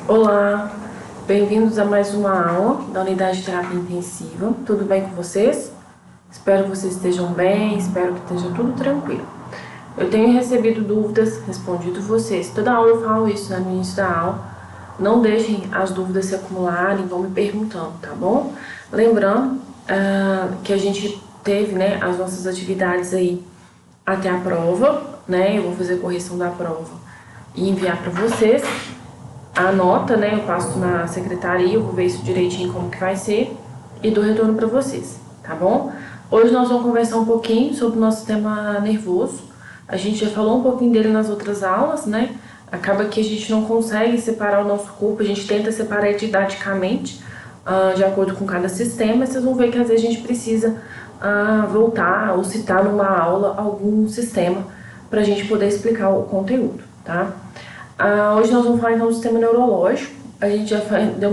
Olá, bem-vindos a mais uma aula da unidade de terapia intensiva. Tudo bem com vocês? Espero que vocês estejam bem, espero que esteja tudo tranquilo. Eu tenho recebido dúvidas, respondido vocês. Toda aula eu falo isso, né, no início da aula. Não deixem as dúvidas se acumularem, vão me perguntando, tá bom? Lembrando que a gente teve, né, as nossas atividades aí até a prova, né? Eu vou fazer correção da prova e enviar para vocês. A nota, né, eu passo na secretaria, eu vou ver isso direitinho como que vai ser e dou retorno para vocês, tá bom? Hoje nós vamos conversar um pouquinho sobre o nosso sistema nervoso. A gente já falou um pouquinho dele nas outras aulas, né? Acaba que a gente não consegue separar o nosso corpo, a gente tenta separar didaticamente, de acordo com cada sistema. Vocês vão ver que às vezes a gente precisa voltar ou citar numa aula algum sistema para a gente poder explicar o conteúdo, tá? Hoje nós vamos falar então do sistema neurológico. A gente já deu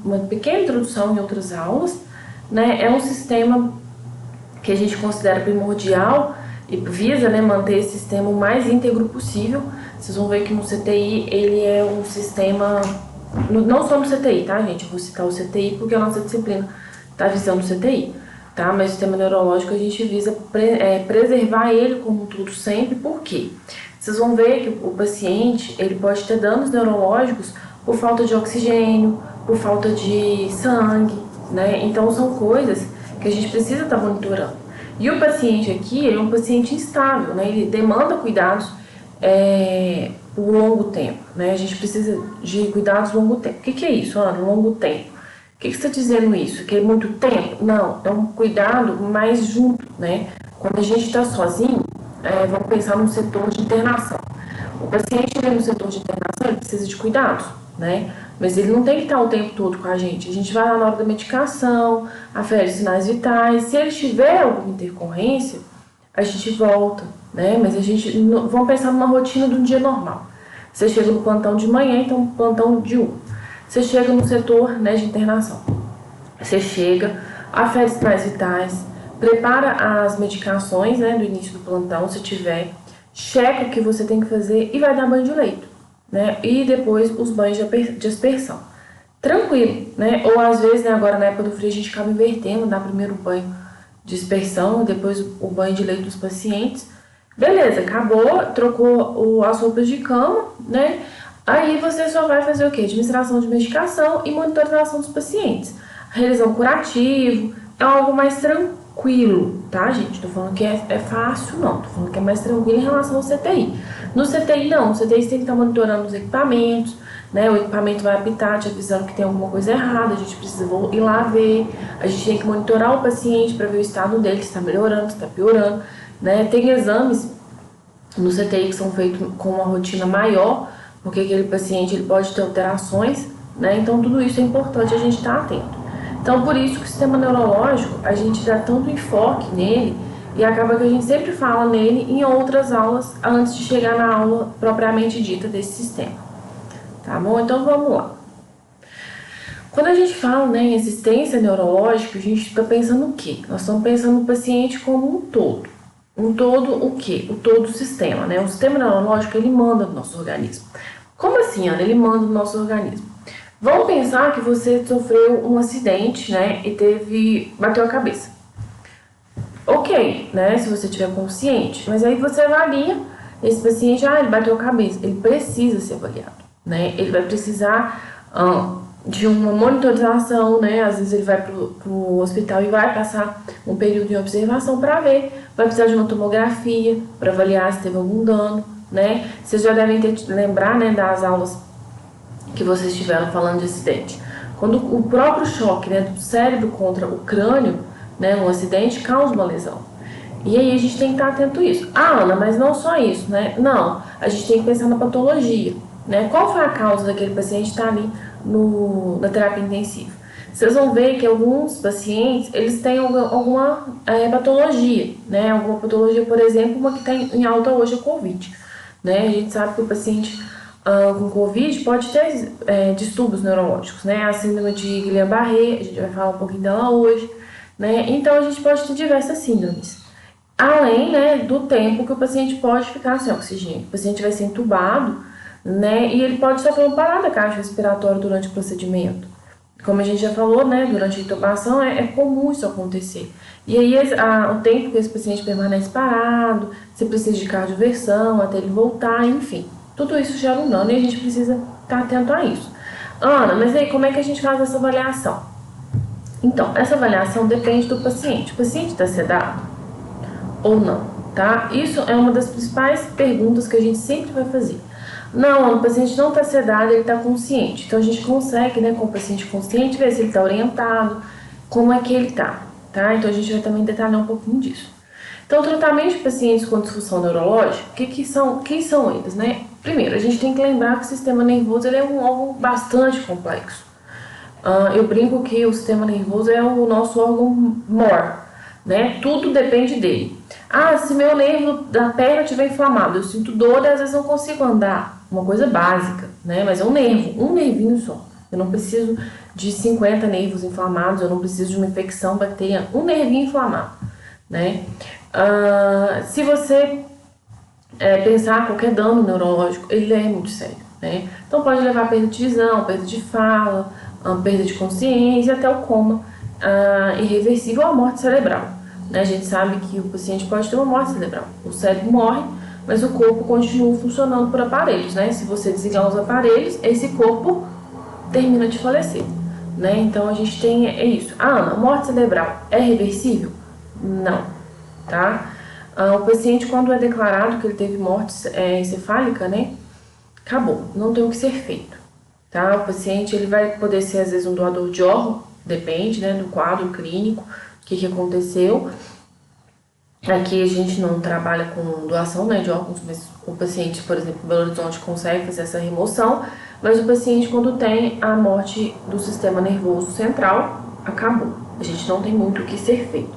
uma pequena introdução em outras aulas, né? É um sistema que a gente considera primordial e visa, né, manter esse sistema o mais íntegro possível. Vocês vão ver que no CTI ele é um sistema, não só no CTI, tá, gente? Eu vou citar o CTI porque a nossa disciplina está visando o CTI, tá? Mas o sistema neurológico a gente visa preservar ele como um todo sempre. Por quê? Vocês vão ver que o paciente ele pode ter danos neurológicos por falta de oxigênio, por falta de sangue, né? Então são coisas que a gente precisa estar monitorando. E o paciente aqui, ele é um paciente instável, né? Ele demanda cuidados por longo tempo, né? A gente precisa de cuidados longo tempo. O que é isso, Ana? Longo tempo. O que você está dizendo isso? Que é muito tempo? Não, é um cuidado mais junto, né? Quando a gente está sozinho, vamos pensar no setor de internação. O paciente no setor de internação ele precisa de cuidados, né? Mas ele não tem que estar o tempo todo com a gente. A gente vai lá na hora da medicação, afere sinais vitais. Se ele tiver alguma intercorrência, a gente volta, né? Mas a gente vamos pensar numa rotina de um dia normal. Você chega no plantão de manhã, então plantão diurno. Você chega no setor, né, de internação. Você chega, afere sinais vitais, prepara as medicações, né, do início do plantão, se tiver, checa o que você tem que fazer e vai dar banho de leito, né, e depois os banhos de aspersão. Tranquilo, né, ou às vezes, né, agora na época do frio a gente acaba invertendo, dá primeiro o banho de aspersão, depois o banho de leito dos pacientes. Beleza, acabou, trocou as roupas de cama, né, aí você só vai fazer o quê? Administração de medicação e monitorização dos pacientes. Realizar um curativo, é algo mais tranquilo, tá, gente? Tô falando que é fácil, não. Tô falando que é mais tranquilo em relação ao CTI. No CTI, não. No CTI você tem que estar monitorando os equipamentos, né? O equipamento vai apitar, te avisando que tem alguma coisa errada, a gente precisa ir lá ver. A gente tem que monitorar o paciente para ver o estado dele, se está melhorando, se está piorando, né? Tem exames no CTI que são feitos com uma rotina maior, porque aquele paciente ele pode ter alterações, né? Então, tudo isso é importante a gente estar atento. Então, por isso que o sistema neurológico, a gente dá tanto enfoque nele e acaba que a gente sempre fala nele em outras aulas antes de chegar na aula propriamente dita desse sistema. Tá bom? Então, vamos lá. Quando a gente fala, né, em assistência neurológica, a gente está pensando o quê? Nós estamos pensando no paciente como um todo. Um todo o quê? O todo o sistema, né? O sistema neurológico, ele manda no nosso organismo. Como assim, Ana? Ele manda no nosso organismo. Vamos pensar que você sofreu um acidente, né, e bateu a cabeça. Ok, né, se você estiver consciente, mas aí você avalia esse paciente, ele bateu a cabeça, ele precisa ser avaliado, né, ele vai precisar de uma monitorização, né, às vezes ele vai pro hospital e vai passar um período de observação para ver, vai precisar de uma tomografia para avaliar se teve algum dano, né, vocês já devem lembrar, né, das aulas que vocês estiveram falando de acidente. Quando o próprio choque, né, do cérebro contra o crânio, né, no acidente, causa uma lesão. E aí a gente tem que estar atento a isso. Ana, mas não só isso, né? Não, a gente tem que pensar na patologia, né? Qual foi a causa daquele paciente estar ali na terapia intensiva? Vocês vão ver que alguns pacientes, eles têm alguma patologia, né? Alguma patologia, por exemplo, uma que está em alta hoje é o COVID, né? A gente sabe que o paciente com Covid pode ter distúrbios neurológicos, né? A síndrome de Guillain-Barré, a gente vai falar um pouquinho dela hoje, né? Então, a gente pode ter diversas síndromes. Além, né, do tempo que o paciente pode ficar sem oxigênio. O paciente vai ser entubado, né? E ele pode sofrer uma parada cardiorrespiratória durante o procedimento. Como a gente já falou, né, durante a intubação é comum isso acontecer. E aí o tempo que esse paciente permanece parado, você precisa de cardioversão até ele voltar, enfim. Tudo isso gera um dano e a gente precisa estar atento a isso. Ana, mas aí como é que a gente faz essa avaliação? Então, essa avaliação depende do paciente. O paciente está sedado ou não, tá? Isso é uma das principais perguntas que a gente sempre vai fazer. Não, o paciente não está sedado, ele está consciente. Então a gente consegue, né, com o paciente consciente, ver se ele está orientado, como é que ele está, tá? Então a gente vai também detalhar um pouquinho disso. Então, o tratamento de pacientes com disfunção neurológica, quem são eles, né? Primeiro, a gente tem que lembrar que o sistema nervoso ele é um órgão bastante complexo. Eu brinco que o sistema nervoso é o nosso órgão mor, né? Tudo depende dele. Ah, se meu nervo da perna estiver inflamado, eu sinto dor e às vezes não consigo andar. Uma coisa básica, né? Mas é um nervo, um nervinho só. Eu não preciso de 50 nervos inflamados, eu não preciso de uma infecção bacteriana, um nervinho inflamado, né? Se você pensar qualquer dano neurológico, ele é muito sério, né? Então pode levar a perda de visão, perda de fala, perda de consciência, até o coma irreversível ou a morte cerebral, né? A gente sabe que o paciente pode ter uma morte cerebral, o cérebro morre, mas o corpo continua funcionando por aparelhos, né? Se você desligar os aparelhos, esse corpo termina de falecer, né? Então a gente tem isso. Ana, morte cerebral é reversível? Não, tá? O paciente, quando é declarado que ele teve morte encefálica, né? Acabou, não tem o que ser feito, tá? O paciente, ele vai poder ser, às vezes, um doador de órgão, depende, né, do quadro clínico, o que aconteceu. Aqui a gente não trabalha com doação, né, de órgãos, mas o paciente, por exemplo, em Belo Horizonte consegue fazer essa remoção, mas o paciente, quando tem a morte do sistema nervoso central, acabou. A gente não tem muito o que ser feito,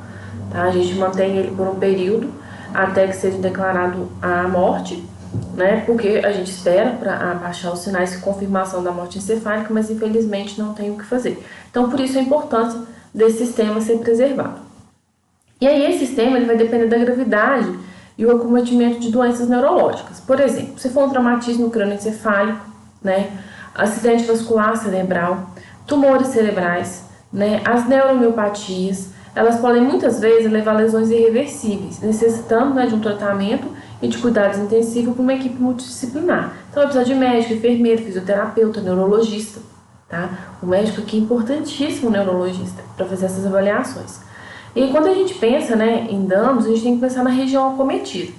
tá? A gente mantém ele por um período até que seja declarado a morte, né, porque a gente espera para baixar os sinais de confirmação da morte encefálica, mas infelizmente não tem o que fazer. Então, por isso a importância desse sistema ser preservado. E aí esse sistema ele vai depender da gravidade e o acometimento de doenças neurológicas. Por exemplo, se for um traumatismo crânioencefálico, né, acidente vascular cerebral, tumores cerebrais, né, as neuromiopatias, elas podem muitas vezes levar a lesões irreversíveis, necessitando, né, de um tratamento e de cuidados intensivos por uma equipe multidisciplinar. Então vai precisar de médico, enfermeiro, fisioterapeuta, neurologista, tá? O médico aqui é importantíssimo, o neurologista, para fazer essas avaliações. E quando a gente pensa, né, em danos, a gente tem que pensar na região acometida.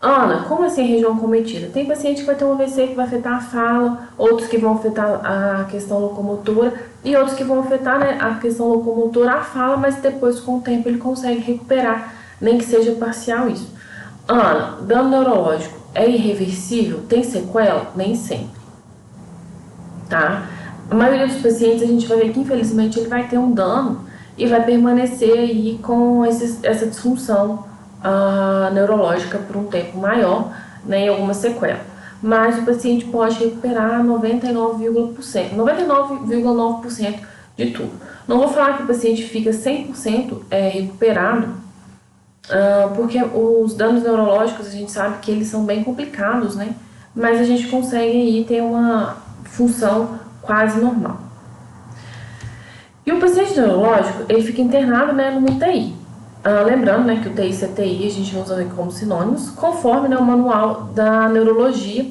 Ana, como assim região acometida? Tem paciente que vai ter um AVC que vai afetar a fala, outros que vão afetar a questão locomotora e outros que vão afetar, né, a questão locomotora, a fala, mas depois com o tempo ele consegue recuperar, nem que seja parcial isso. Ana, dano neurológico é irreversível? Tem sequela? Nem sempre, tá? A maioria dos pacientes a gente vai ver que infelizmente ele vai ter um dano e vai permanecer aí com essa disfunção neurológica por um tempo maior, né, e alguma sequela. Mas o paciente pode recuperar 99,9% de tudo. Não vou falar que o paciente fica 100% recuperado, porque os danos neurológicos a gente sabe que eles são bem complicados, né? Mas a gente consegue aí ter uma função quase normal. E o paciente neurológico, ele fica internado, né, no UTI. Lembrando, né, que UTI e CTI a gente usa como sinônimos, conforme, né, o manual da neurologia.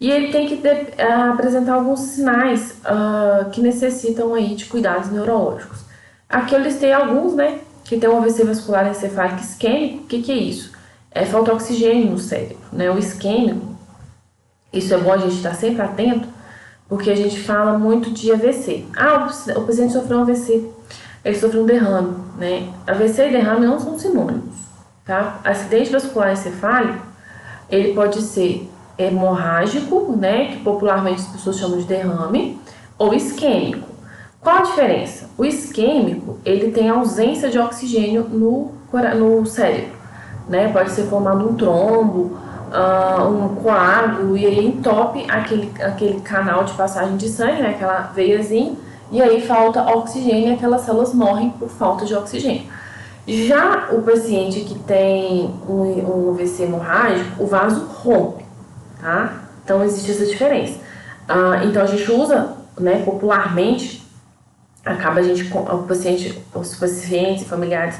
E ele tem que apresentar alguns sinais que necessitam aí de cuidados neurológicos. Aqui eu listei alguns, né, que tem um AVC vascular encefálico isquêmico. O que é isso? É falta de oxigênio no cérebro, né? O isquêmico, isso é bom a gente estar sempre atento, porque a gente fala muito de AVC. O paciente sofreu um AVC, ele sofreu um derrame, né? AVC e derrame não são sinônimos, tá? Acidente vascular encefálico, ele pode ser hemorrágico, né? Que popularmente as pessoas chamam de derrame, ou isquêmico. Qual a diferença? O isquêmico, ele tem ausência de oxigênio no cérebro, né? Pode ser formado um trombo, um coágulo, e aí entope aquele canal de passagem de sangue, né, aquela veiazinha, e aí falta oxigênio e aquelas células morrem por falta de oxigênio. Já o paciente que tem um AVC hemorrágico, o vaso rompe, tá? Então, existe essa diferença. Então, a gente usa, né, popularmente, acaba a gente, os pacientes e familiares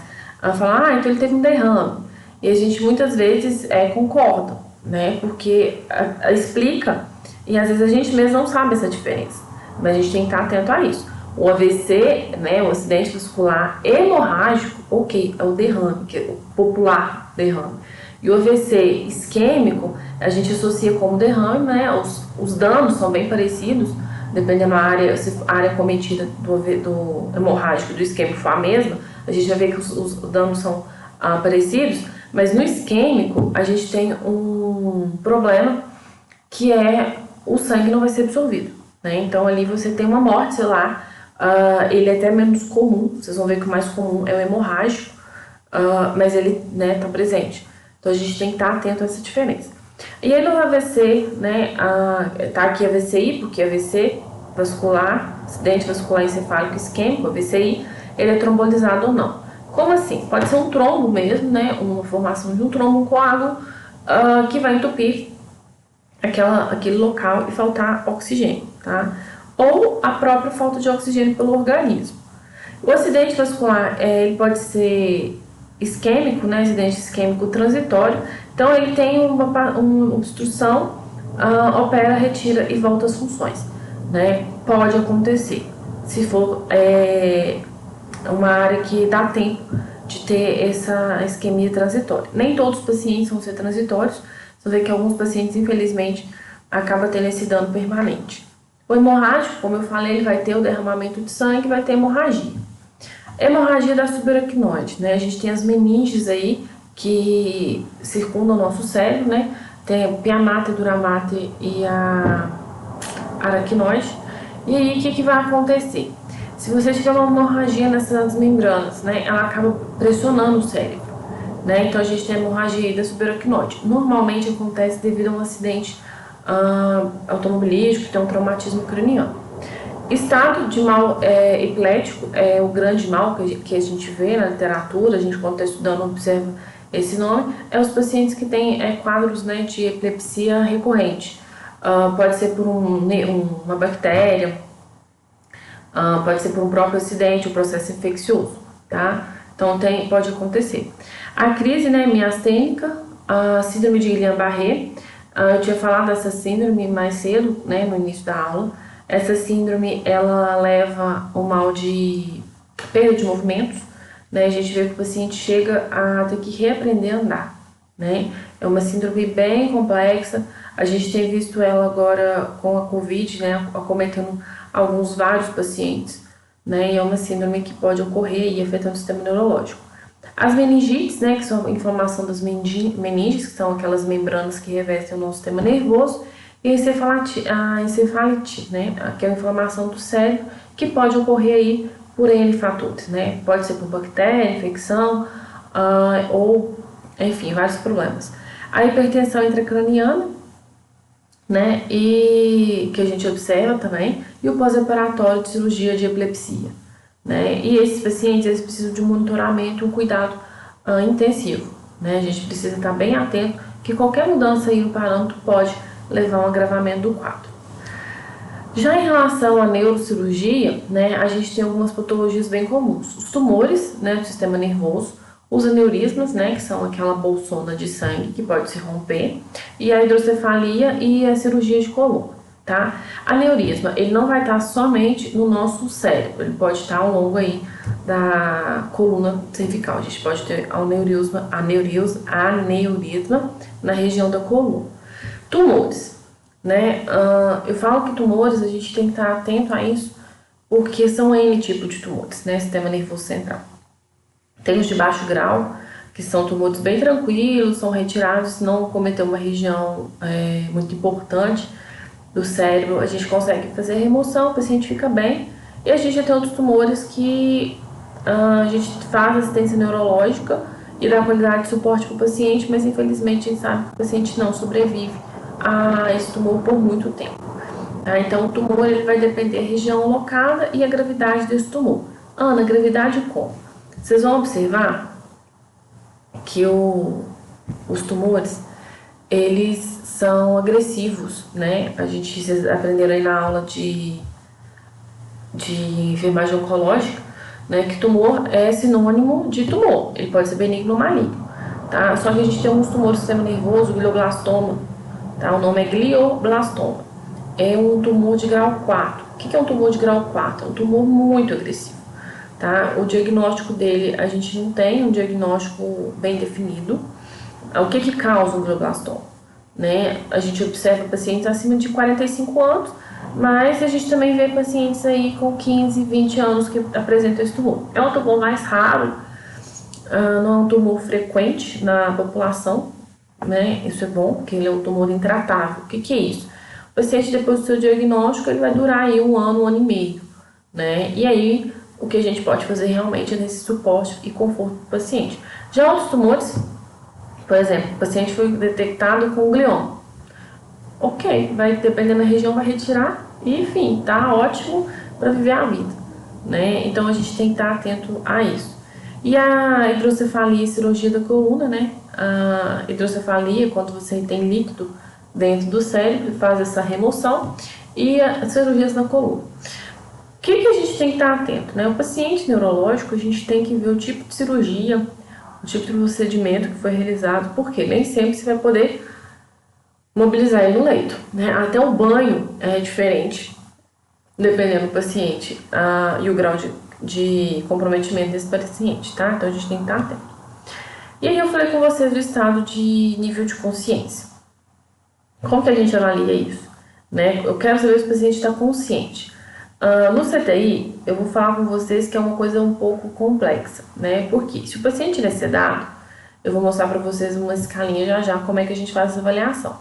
falam, então ele teve um derrame. E a gente muitas vezes concorda, né, porque explica, e às vezes a gente mesmo não sabe essa diferença, mas a gente tem que estar atento a isso. O AVC, né, o acidente vascular hemorrágico, ok, é o derrame, que é o popular derrame. E o AVC isquêmico, a gente associa como derrame, né, os danos são bem parecidos, dependendo da área, se a área cometida do hemorrágico e do isquêmico for a mesma, a gente vai ver que os danos são parecidos, mas no isquêmico a gente tem um problema que é o sangue não vai ser absorvido, né? Então ali você tem uma morte celular, ele é até menos comum, vocês vão ver que o mais comum é o hemorrágico, mas ele, né, tá presente. Então a gente tem que estar atento a essa diferença. E aí no AVC, né, tá aqui AVCI, porque AVC vascular, acidente vascular encefálico isquêmico, AVCI, ele é trombolizado ou não. Como assim? Pode ser um trombo mesmo, né, uma formação de um trombo, um coágulo, que vai entupir aquele local e faltar oxigênio, tá? Ou a própria falta de oxigênio pelo organismo. O acidente vascular, ele pode ser isquêmico, né, acidente isquêmico transitório, então ele tem uma obstrução, opera, retira e volta às funções, né? Pode acontecer, se for uma área que dá tempo de ter essa isquemia transitória. Nem todos os pacientes vão ser transitórios, você vê que alguns pacientes, infelizmente, acabam tendo esse dano permanente. O hemorrágico, como eu falei, ele vai ter o derramamento de sangue, vai ter hemorragia. Hemorragia da subaracnoide, né? A gente tem as meninges aí que circundam o nosso cérebro, né? Tem a pia mater, dura mater e a aracnoide. E aí, o que vai acontecer? Se você tiver uma hemorragia nessas membranas, né? Ela acaba pressionando o cérebro, né? Então, a gente tem a hemorragia da subaracnoide. Normalmente acontece devido a um acidente automobilístico, que tem um traumatismo craniano. Estado de mal epilético é o grande mal que a gente vê na literatura, a gente quando está estudando observa esse nome, é os pacientes que têm quadros, né, de epilepsia recorrente. Pode ser por uma bactéria, pode ser por um próprio acidente, um processo infeccioso, tá? Então pode acontecer. A crise, né, miastênica, a síndrome de Guillain-Barré, eu tinha falado dessa síndrome mais cedo, né, no início da aula. Essa síndrome, ela leva o mal de perda de movimentos, né? A gente vê que o paciente chega a ter que reaprender a andar, né? É uma síndrome bem complexa, a gente tem visto ela agora com a Covid, né, acometendo vários pacientes, né? E é uma síndrome que pode ocorrer e afetando o sistema neurológico. As meningites, né, que são a inflamação das meninges, que são aquelas membranas que revestem o nosso sistema nervoso, e a encefalite, né, que é a inflamação do cérebro, que pode ocorrer aí por N fatores, né? Pode ser por bactéria, infecção, ou, enfim, vários problemas. A hipertensão intracraniana, né, e que a gente observa também, e o pós-operatório de cirurgia de epilepsia, né? E esses pacientes, eles precisam de um monitoramento, um cuidado intensivo, né? A gente precisa estar bem atento que qualquer mudança aí no parâmetro pode levar a um agravamento do quadro. Já em relação à neurocirurgia, né, a gente tem algumas patologias bem comuns. Os tumores, né, do sistema nervoso, os aneurismas, né, que são aquela bolsona de sangue que pode se romper, e a hidrocefalia e a cirurgia de coluna, tá? Aneurisma, ele não vai estar somente no nosso cérebro, ele pode estar ao longo aí da coluna cervical. A gente pode ter aneurisma na região da coluna. Tumores, né? Eu falo que tumores a gente tem que estar atento a isso porque são N tipos de tumores, né? Sistema nervoso central. Tem os de baixo grau, que são tumores bem tranquilos, são retirados se não cometer uma região muito importante do cérebro. A gente consegue fazer a remoção, o paciente fica bem. E a gente já tem outros tumores que a gente faz assistência neurológica e dá qualidade de suporte para o paciente, mas infelizmente a gente sabe que o paciente não sobrevive a esse tumor por muito tempo. Então o tumor ele vai depender da região alocada e a gravidade desse tumor. Ana, gravidade como? Vocês vão observar que os tumores, eles são agressivos, né? Vocês aprenderam aí na aula de enfermagem oncológica, né? Que tumor é sinônimo de tumor. Ele pode ser benigno ou maligno, tá? Só que a gente tem alguns tumores do sistema nervoso, glioblastoma, tá? O nome é glioblastoma. É um tumor de grau 4. O que é um tumor de grau 4? É um tumor muito agressivo, tá? O diagnóstico dele, a gente não tem um diagnóstico bem definido. O que causa um glioblastoma? Né? A gente observa pacientes acima de 45 anos, mas a gente também vê pacientes aí com 15, 20 anos que apresentam esse tumor. É um tumor mais raro, não é um tumor frequente na população, né? Isso é bom, porque ele é um tumor intratável. O que é isso? O paciente, depois do seu diagnóstico, ele vai durar aí um ano e meio, né? E aí, o que a gente pode fazer realmente é nesse suporte e conforto do paciente. Já outros tumores, por exemplo, o paciente foi detectado com glioma. Ok, vai dependendo da região, vai retirar e, enfim, tá ótimo para viver a vida, né? Então a gente tem que estar atento a isso. E a hidrocefalia e cirurgia da coluna, né? A hidrocefalia, quando você tem líquido dentro do cérebro, faz essa remoção, e as cirurgias na coluna. O que a gente tem que estar atento, né? O paciente neurológico, a gente tem que ver o tipo de cirurgia, o tipo de procedimento que foi realizado, porque nem sempre você vai poder mobilizar ele no leito, né? Até o banho é diferente, dependendo do paciente e o grau de comprometimento desse paciente, tá? Então a gente tem que estar atento. E aí eu falei com vocês do estado de nível de consciência. Como que a gente avalia isso? Né? Eu quero saber se o paciente está consciente. No CTI, eu vou falar com vocês que é uma coisa um pouco complexa, né? Porque se o paciente é sedado, eu vou mostrar para vocês uma escalinha já como é que a gente faz essa avaliação.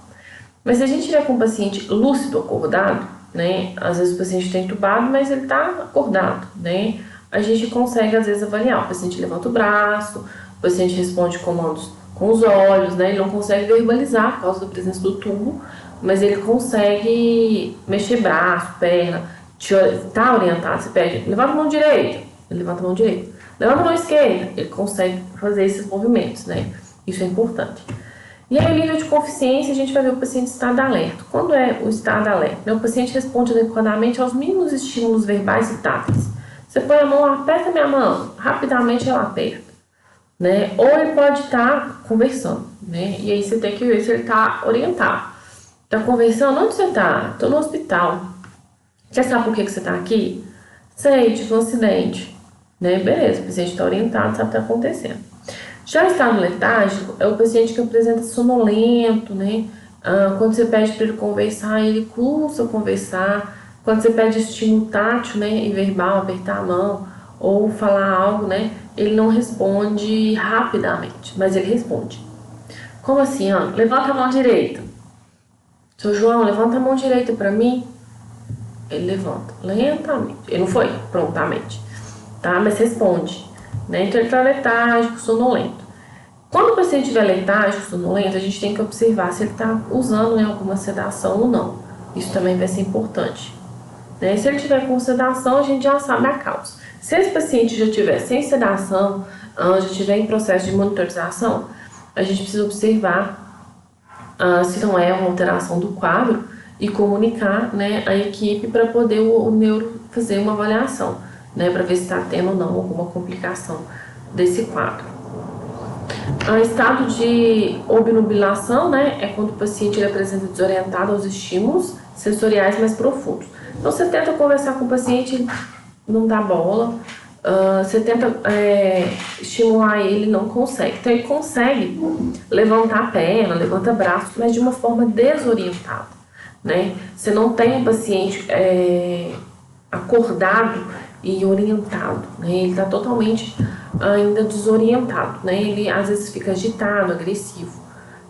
Mas se a gente tiver com um paciente lúcido, acordado, né? Às vezes o paciente está entubado, mas ele está acordado, né? A gente consegue, às vezes, avaliar. O paciente levanta o braço, o paciente responde comandos com os olhos, né? Ele não consegue verbalizar por causa da presença do tubo, mas ele consegue mexer braço, perna, tá orientado. Você pede, levanta a mão direita, ele levanta a mão direita. Levanta a mão esquerda, ele consegue fazer esses movimentos, né? Isso é importante. E aí, o nível de consciência, a gente vai ver o paciente em estado alerta. Quando é o estado alerta? O paciente responde adequadamente aos mínimos estímulos verbais e táteis. Você põe a mão, aperta minha mão, rapidamente ela aperta, né? Ou ele pode estar conversando, né? E aí você tem que ver se ele está orientado. Está conversando? Onde você está? Estou no hospital. Você sabe por que você está aqui? Sei, tive um acidente, né? Beleza, o paciente está orientado, sabe o que está acontecendo. Já o estado letárgico é o paciente que apresenta sonolento, né? Quando você pede para ele conversar, ele custa conversar. Quando você pede estímulo tátil, né, e verbal, apertar a mão ou falar algo, né, ele não responde rapidamente, mas ele responde. Como assim, Ana? Levanta a mão direita. Seu João, levanta a mão direita para mim. Ele levanta lentamente. Ele não foi prontamente, tá? Mas responde. Né? Então ele está letárgico, sonolento. Quando o paciente estiver letárgico, sonolento, a gente tem que observar se ele está usando, né, alguma sedação ou não. Isso também vai ser importante. Né? Se ele tiver com sedação, a gente já sabe a causa. Se esse paciente já tiver sem sedação, já estiver em processo de monitorização, a gente precisa observar se não é uma alteração do quadro e comunicar, né, a equipe para poder o neuro fazer uma avaliação, né, para ver se está tendo ou não alguma complicação desse quadro. O estado de obnubilação, né, é quando o paciente ele apresenta desorientado aos estímulos sensoriais mais profundos. Então você tenta conversar com o paciente, ele não dá bola, você tenta estimular ele, não consegue. Então ele consegue levantar a perna, levanta o braço, mas de uma forma desorientada, né? Você não tem um paciente acordado e orientado, né? Ele está totalmente ainda desorientado, né? Ele às vezes fica agitado, agressivo,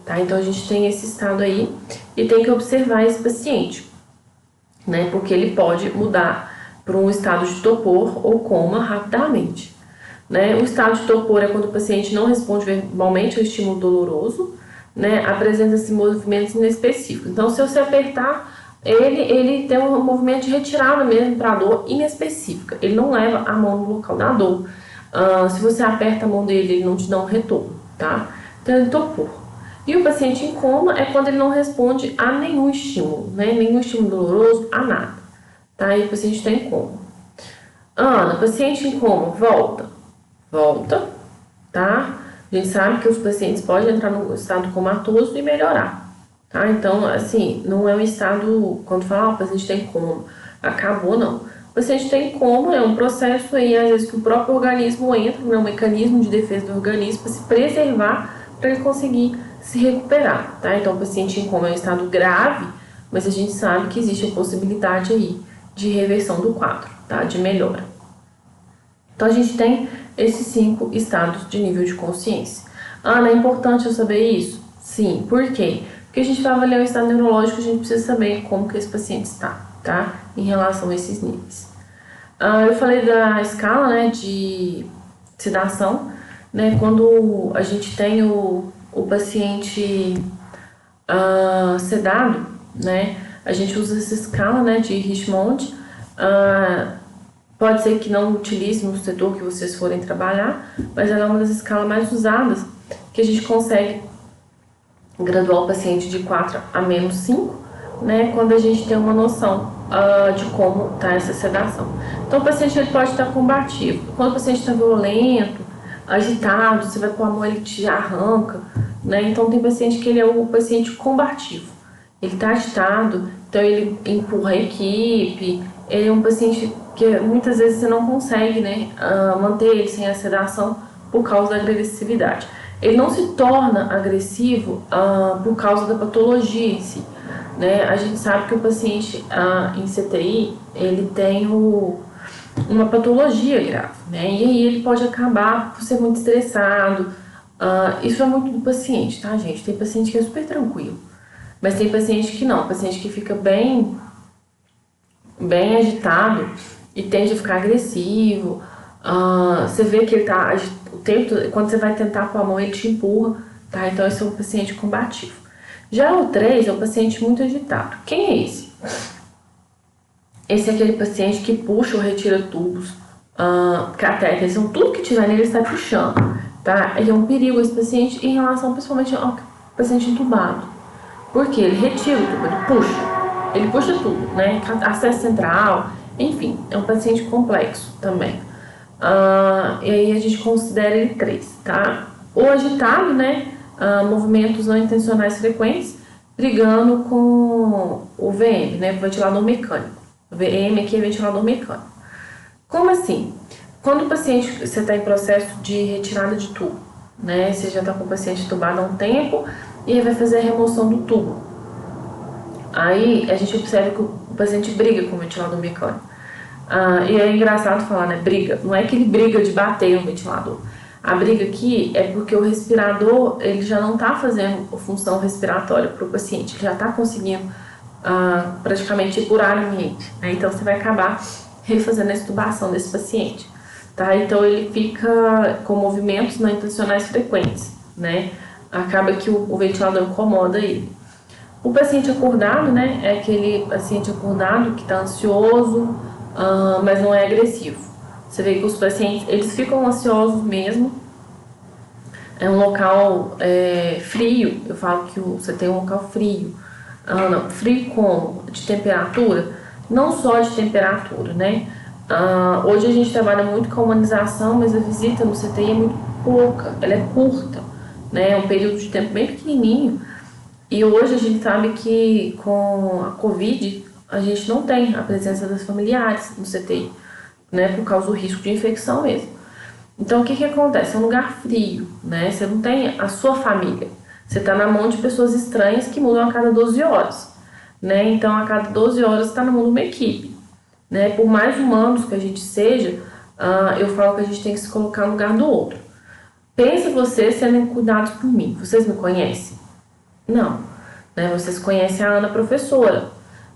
tá? Então a gente tem esse estado aí e tem que observar esse paciente, né? Porque ele pode mudar para um estado de torpor ou coma rapidamente, né? O estado de torpor é quando o paciente não responde verbalmente ao estímulo doloroso, né? Apresenta-se movimentos inespecíficos. Então, se você apertar, ele tem um movimento de retirada mesmo para a dor inespecífica. Ele não leva a mão no local da dor. Se você aperta a mão dele, ele não te dá um retorno, tá? Então, é torpor. E o paciente em coma é quando ele não responde a nenhum estímulo, né? Nenhum estímulo doloroso, a nada, tá? E o paciente está em coma. Ana, paciente em coma, volta. Volta, tá? A gente sabe que os pacientes podem entrar no estado comatoso e melhorar, tá? Então, assim, não é um estado, quando fala, o paciente tem coma, acabou, não. O paciente tem coma, é um processo aí, às vezes, que o próprio organismo entra, né, um mecanismo de defesa do organismo para se preservar, para ele conseguir se recuperar, tá? Então, o paciente em coma é um estado grave, mas a gente sabe que existe a possibilidade aí de reversão do quadro, tá? De melhora. Então, a gente tem esses 5 estados de nível de consciência. Ana, é importante eu saber isso? Sim. Por quê? Porque a gente vai avaliar o estado neurológico, a gente precisa saber como que esse paciente está, tá? Em relação a esses níveis. Eu falei da escala, né, de sedação, né? Quando a gente tem o paciente sedado, né? A gente usa essa escala, né, de Richmond. Pode ser que não utilize no setor que vocês forem trabalhar, mas ela é uma das escalas mais usadas, que a gente consegue graduar o paciente de 4 a menos 5, né, quando a gente tem uma noção de como está essa sedação. Então, o paciente ele pode estar combativo. Quando o paciente está violento, agitado, você vai pôr a mão, ele te arranca, né? Então, tem paciente que ele é o paciente combativo. Ele está agitado, então ele empurra a equipe. Ele é um paciente que muitas vezes você não consegue, né, manter ele sem a sedação por causa da agressividade. Ele não se torna agressivo por causa da patologia em si, né? A gente sabe que o paciente em CTI, ele tem uma patologia grave, né? E aí ele pode acabar por ser muito estressado. Isso é muito do paciente, tá, gente? Tem paciente que é super tranquilo, mas tem paciente que não, paciente que fica bem agitado e tende a ficar agressivo. Você vê que ele tá o tempo, quando você vai tentar com a mão, ele te empurra, tá? Então esse é um paciente combativo. Já o 3 é um paciente muito agitado. Quem é esse? Esse é aquele paciente que puxa ou retira tubos, catéteres, então tudo que tiver nele está puxando, tá? E é um perigo esse paciente em relação principalmente ao paciente entubado. Porque ele retira o tubo, ele puxa tudo, né? Acesso central, enfim, é um paciente complexo também. E aí a gente considera ele 3, tá? O agitado, né? Movimentos não intencionais frequentes, brigando com o VM, né? Ventilador mecânico. O VM aqui é ventilador mecânico. Como assim? Quando o paciente, você está em processo de retirada de tubo, né? Você já está com o paciente entubado há um tempo e vai fazer a remoção do tubo. Aí a gente observa que o paciente briga com o ventilador mecânico. E é engraçado falar, né? Briga. Não é que ele briga de bater no ventilador. A briga aqui é porque o respirador ele já não está fazendo a função respiratória para o paciente. Ele já está conseguindo praticamente curar o ambiente, né? Então você vai acabar refazendo a extubação desse paciente, tá? Então ele fica com movimentos não intencionais frequentes, né? Acaba que o ventilador incomoda ele. O paciente acordado, né, é aquele paciente acordado que está ansioso, mas não é agressivo. Você vê que os pacientes, eles ficam ansiosos mesmo. É um local frio, eu falo que você tem um local frio. Não, frio como? De temperatura? Não só de temperatura, né? Hoje a gente trabalha muito com a humanização, mas a visita no CTI é muito pouca, ela é curta, né? É um período de tempo bem pequenininho. E hoje a gente sabe que com a Covid a gente não tem a presença das familiares no CTI, né? Por causa do risco de infecção mesmo. Então o que acontece? É um lugar frio, né? Você não tem a sua família. Você está na mão de pessoas estranhas que mudam a cada 12 horas, né? Então a cada 12 horas está na mão de uma equipe, né? Por mais humanos que a gente seja, eu falo que a gente tem que se colocar no lugar do outro. Pensa vocês sendo cuidados por mim. Vocês me conhecem? Não, né? Vocês conhecem a Ana professora,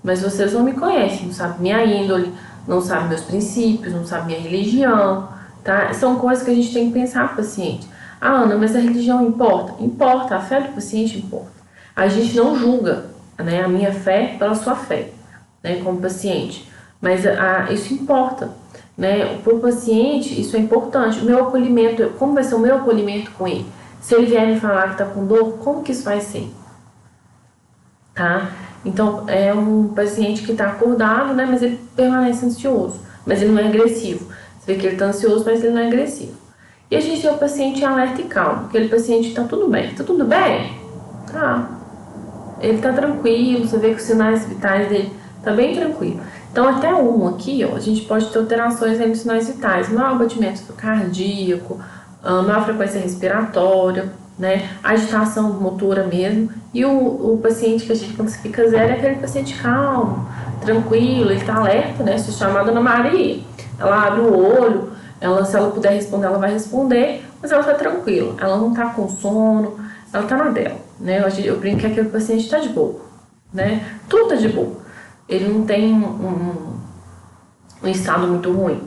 mas vocês não me conhecem, não sabem minha índole, não sabem meus princípios, não sabem minha religião, tá? São coisas que a gente tem que pensar pro paciente. Ana, mas a religião importa? Importa, a fé do paciente importa. A gente não julga, né, a minha fé pela sua fé, né, como paciente, mas isso importa, né? Para o paciente isso é importante. O meu acolhimento, como vai ser o meu acolhimento com ele? Se ele vier me falar que tá com dor, como que isso vai ser? Tá? Então, é um paciente que tá acordado, né, mas ele permanece ansioso, mas ele não é agressivo. Você vê que ele tá ansioso, mas ele não é agressivo. E a gente tem o paciente alerta e calmo, aquele paciente tá tudo bem. Tá tudo bem? Tá. Ele tá tranquilo, você vê que os sinais vitais dele tá bem tranquilo. Então, até um aqui, ó, a gente pode ter alterações aí nos sinais vitais, maior batimento cardíaco, maior frequência respiratória, né, agitação motora mesmo. E o paciente que a gente classifica zero é aquele paciente calmo, tranquilo, ele tá alerta, né, se chamar Dona Maria, ela abre o olho, se ela puder responder, ela vai responder, mas ela tá tranquila, ela não tá com sono, ela tá na dela, né, eu brinco que aquele paciente tá de boa, né, tudo tá de boa. Ele não tem um estado muito ruim.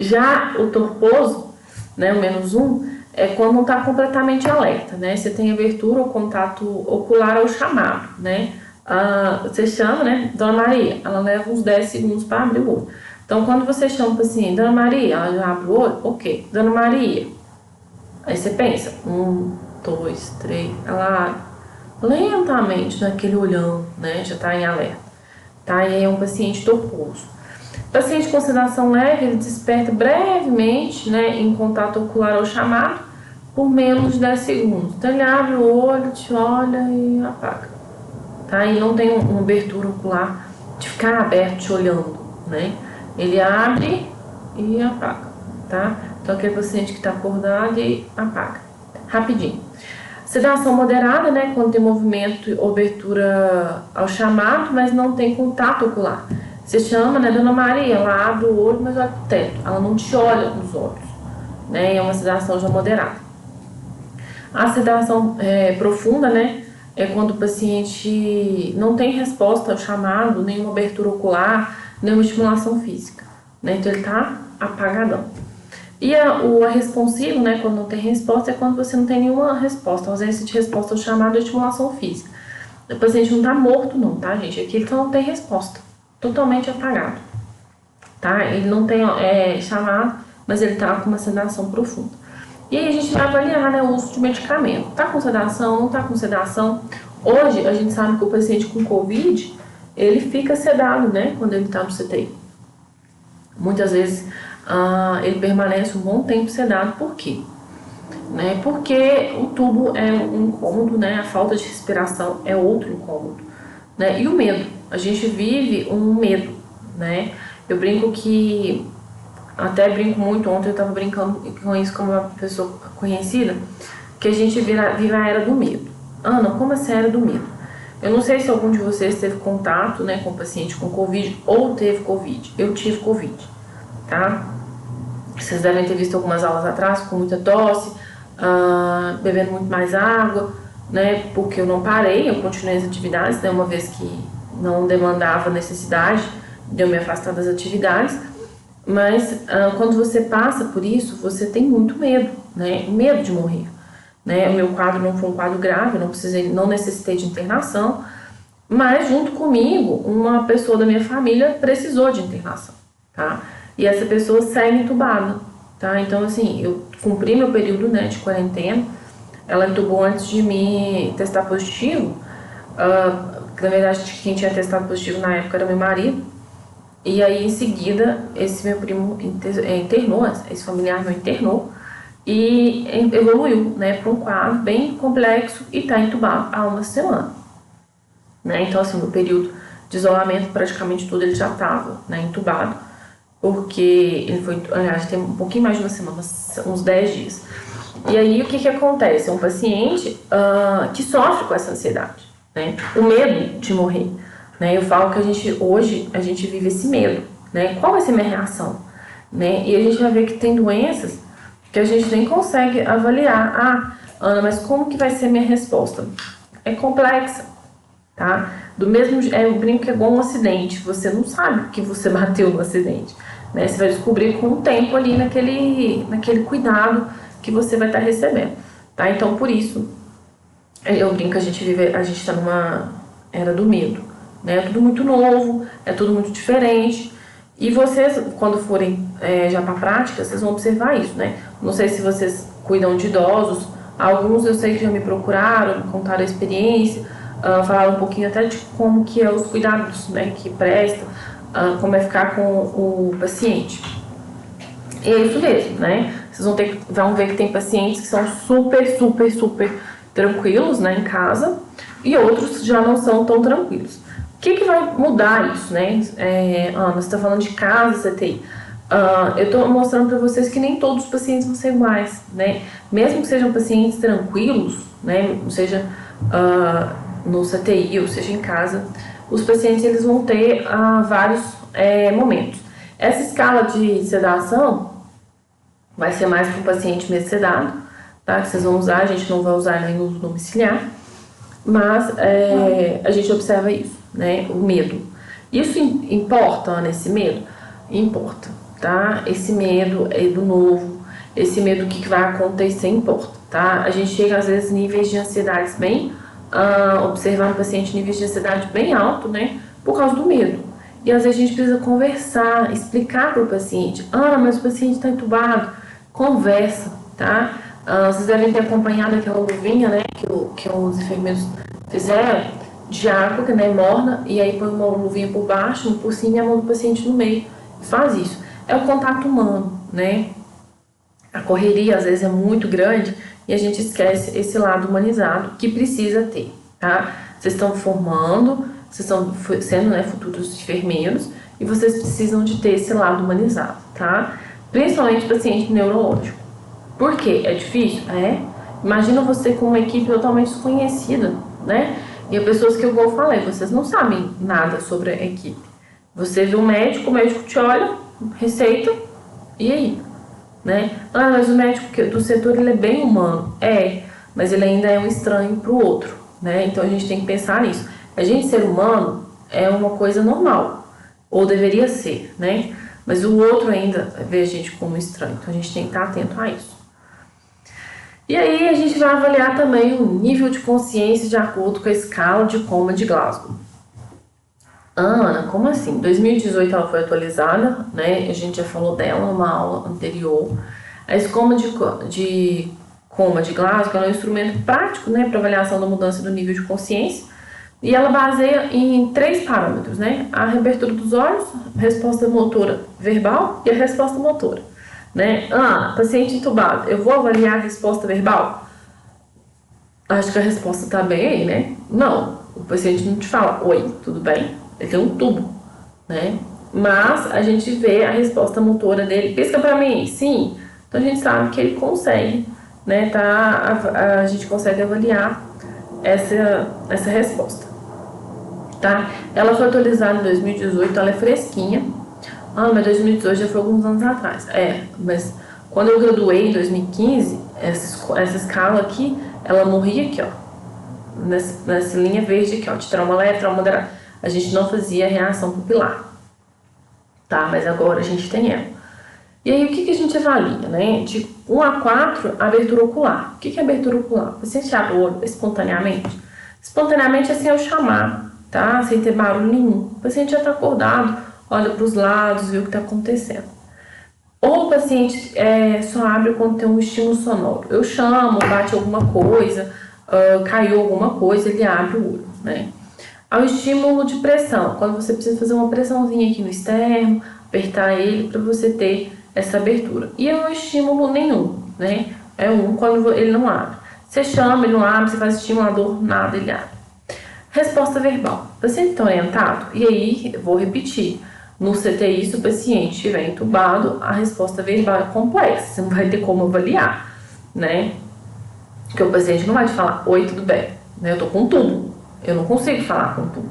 Já o torposo, né, o -1, é quando não está completamente alerta, né? Você tem abertura ou contato ocular ou chamado, né? Você chama, né, Dona Maria, ela leva uns 10 segundos para abrir o olho. Então, quando você chama o paciente, Dona Maria, ela já abre o olho, ok, Dona Maria. Aí você pensa, 1, 2, 3, ela abre lentamente naquele olhão, né? Já está em alerta. Tá? E aí é um paciente torposo. Paciente com sedação leve, ele desperta brevemente, né, em contato ocular ou chamado, por menos de 10 segundos. Então ele abre o olho, te olha e apaga. Tá? E não tem uma abertura ocular de ficar aberto te olhando, né? Ele abre e apaga, tá? Então aquele paciente que está acordado e apaga. Rapidinho. Sedação moderada, né, quando tem movimento ou abertura ao chamado, mas não tem contato ocular. Você chama, né, Dona Maria, ela abre o olho, mas olha pro teto, ela não te olha nos olhos, né, é uma sedação já moderada. A sedação profunda, né, é quando o paciente não tem resposta ao chamado, nenhuma abertura ocular, nenhuma estimulação física, né, então ele tá apagadão. E a responsivo, né, quando não tem resposta, é quando você não tem nenhuma resposta, ausência de resposta ao chamado ou estimulação física. O paciente não tá morto não, tá, gente? Aqui ele não tem resposta, totalmente apagado, tá? Ele não tem chamado, mas ele tá com uma sedação profunda. E aí a gente vai avaliar, né, o uso de medicamento. Tá com sedação, não tá com sedação? Hoje, a gente sabe que o paciente com Covid, ele fica sedado, né, quando ele tá no CTI. Muitas vezes ele permanece um bom tempo sedado. Por quê? Né? Porque o tubo é um incômodo, né? A falta de respiração é outro incômodo, né? E o medo, a gente vive um medo, né? Eu brinco que, até brinco muito, ontem eu estava brincando com isso com uma pessoa conhecida, que a gente vive a era do medo. Ana, como assim a era do medo? Eu não sei se algum de vocês teve contato, né, com paciente com Covid ou teve Covid. Eu tive Covid, tá? Vocês devem ter visto algumas aulas atrás, com muita tosse, bebendo muito mais água, né? Porque eu não parei, eu continuei as atividades, né? Uma vez que não demandava necessidade de eu me afastar das atividades. Mas quando você passa por isso, você tem muito medo, né? Medo de morrer, né? O meu quadro não foi um quadro grave, não necessitei de internação, mas junto comigo, uma pessoa da minha família precisou de internação, tá? E essa pessoa segue entubada, tá? Então, assim, eu cumpri meu período, né, de quarentena. Ela entubou antes de me testar positivo. Na verdade, quem tinha testado positivo na época era meu marido. E aí, em seguida, esse meu primo internou, esse familiar meu internou. E evoluiu, né, para um quadro bem complexo e tá entubado há uma semana. Né? Então, assim, no período de isolamento, praticamente tudo ele já estava, né, entubado. Porque ele foi, aliás, tem um pouquinho mais de uma semana, uns 10 dias. E aí, o que acontece? É um paciente que sofre com essa ansiedade, né? O medo de morrer, né? Eu falo que hoje, a gente vive esse medo, né? Qual vai ser a minha reação? Né? E a gente vai ver que tem doenças que a gente nem consegue avaliar. Ana, mas como que vai ser a minha resposta? É complexa, tá? Do mesmo, eu brinco que é igual um acidente. Você não sabe que você bateu no acidente, né? Você vai descobrir com o tempo ali naquele cuidado que você vai estar recebendo, tá? Então, por isso, eu brinco que a gente tá numa era do medo, né? É tudo muito novo, é tudo muito diferente. E vocês, quando forem já para a prática, vocês vão observar isso, né? Não sei se vocês cuidam de idosos Alguns eu sei que já me procuraram, me contaram a experiência, falaram um pouquinho até de como que é os cuidados, né, que presta, como é ficar com o paciente. E é isso mesmo, né? Vocês vão ver que tem pacientes que são super tranquilos, né, em casa, e outros já não são tão tranquilos. O que vai mudar isso, né? Ana, você está falando de casa, CTI. Eu estou mostrando para vocês que nem todos os pacientes vão ser iguais, né? Mesmo que sejam pacientes tranquilos, né? Seja no CTI ou seja em casa, os pacientes eles vão ter vários momentos. Essa escala de sedação vai ser mais para o paciente mesmo sedado, tá? Que vocês vão usar, a gente não vai usar em uso domiciliar, mas a gente observa isso, né? O medo. Isso importa, Ana, esse medo? Importa, tá? Esse medo é do novo, esse medo do que vai acontecer importa, tá? A gente chega às vezes níveis de ansiedade bem, observar no paciente níveis de ansiedade bem alto, né? Por causa do medo. E às vezes a gente precisa conversar, explicar para o paciente, mas o paciente está entubado, conversa, tá? Vocês devem ter acompanhado aquela luvinha, né, que os enfermeiros fizeram, de água, né, morna, e aí põe uma luvinha por baixo, por cima e a mão do paciente no meio. Faz isso. É o contato humano, né? A correria às vezes é muito grande e a gente esquece esse lado humanizado que precisa ter, tá? Vocês estão formando, vocês estão sendo, né, futuros enfermeiros e vocês precisam de ter esse lado humanizado, tá? Principalmente paciente neurológico. Por quê? É difícil? Imagina você com uma equipe totalmente desconhecida, né? E as pessoas que eu vou falar, vocês não sabem nada sobre a equipe. Você vê o médico te olha, receita, e aí? Né? Mas o médico do setor ele é bem humano. Mas ele ainda é um estranho para o outro, né? Então a gente tem que pensar nisso. A gente ser humano é uma coisa normal, ou deveria ser, né? Mas o outro ainda vê a gente como estranho, então a gente tem que estar atento a isso. E aí a gente vai avaliar também o nível de consciência de acordo com a escala de coma de Glasgow. Ana, como assim? 2018 ela foi atualizada, né? A gente já falou dela numa aula anterior. A escala de coma de Glasgow é um instrumento prático, né, para avaliação da mudança do nível de consciência. E ela baseia em 3 parâmetros, né? A reabertura dos olhos, a resposta motora verbal e a resposta motora, né? Paciente entubado, eu vou avaliar a resposta verbal? Acho que a resposta tá bem aí, né? Não, o paciente não te fala, oi, tudo bem? Ele tem um tubo, né? Mas a gente vê a resposta motora dele, pisca pra mim, sim. Então a gente sabe que ele consegue, né? A gente consegue avaliar essa resposta, tá? Ela foi atualizada em 2018, ela é fresquinha. Mas 2018 já foi alguns anos atrás. Mas quando eu graduei em 2015, essa escala aqui, ela morria aqui, ó. Nessa linha verde aqui, ó, de trauma leve, trauma moderado. A gente não fazia reação pupilar, tá? Mas agora a gente tem ela. E aí, o que a gente avalia, né? De 1 a 4, abertura ocular. O que é abertura ocular? O paciente abre o olho espontaneamente? Espontaneamente é sem eu chamar, tá? Sem ter barulho nenhum. O paciente já tá acordado, olha para os lados, vê o que está acontecendo. Ou o paciente só abre quando tem um estímulo sonoro. Eu chamo, bate alguma coisa, caiu alguma coisa, ele abre o olho, né? Ao estímulo de pressão, quando você precisa fazer uma pressãozinha aqui no externo, apertar ele para você ter essa abertura. E é um estímulo nenhum, né? É quando ele não abre. Você chama, ele não abre, você faz estimulador, nada, ele abre. Resposta verbal. O paciente está orientado? E aí, eu vou repetir. No CTI, se o paciente estiver entubado, a resposta verbal é complexa. Você não vai ter como avaliar, né? Porque o paciente não vai te falar, oi, tudo bem, né? Eu tô com um tubo. Eu não consigo falar com o tubo,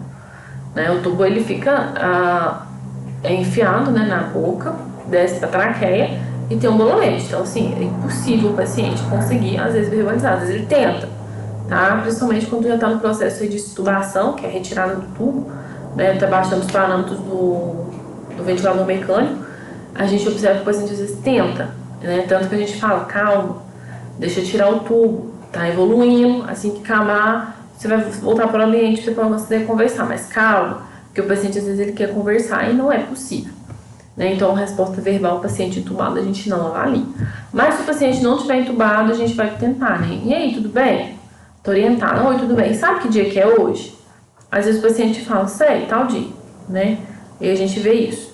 né? O tubo, ele fica enfiado, né, na boca, desce pra traqueia e tem um bolonete. Então, assim, é impossível o paciente conseguir, às vezes, verbalizar. Às vezes ele tenta, tá? Principalmente quando já tá no processo aí de extubação, que é a retirada do tubo, né? Tá baixando os parâmetros do ventilador mecânico. A gente observa que o paciente, às vezes, tenta, né? Tanto que a gente fala, calma, deixa eu tirar o tubo, tá evoluindo, assim que acabar, você vai voltar para o ambiente para você conversar, mas calma, porque o paciente às vezes ele quer conversar e não é possível. né? Então, resposta verbal, paciente entubado, a gente não avalia. Mas se o paciente não estiver entubado, a gente vai tentar, né? E aí, tudo bem? Tô orientada. Oi, tudo bem? Sabe que dia que é hoje? Às vezes o paciente fala, sei, tal dia, né? E a gente vê isso.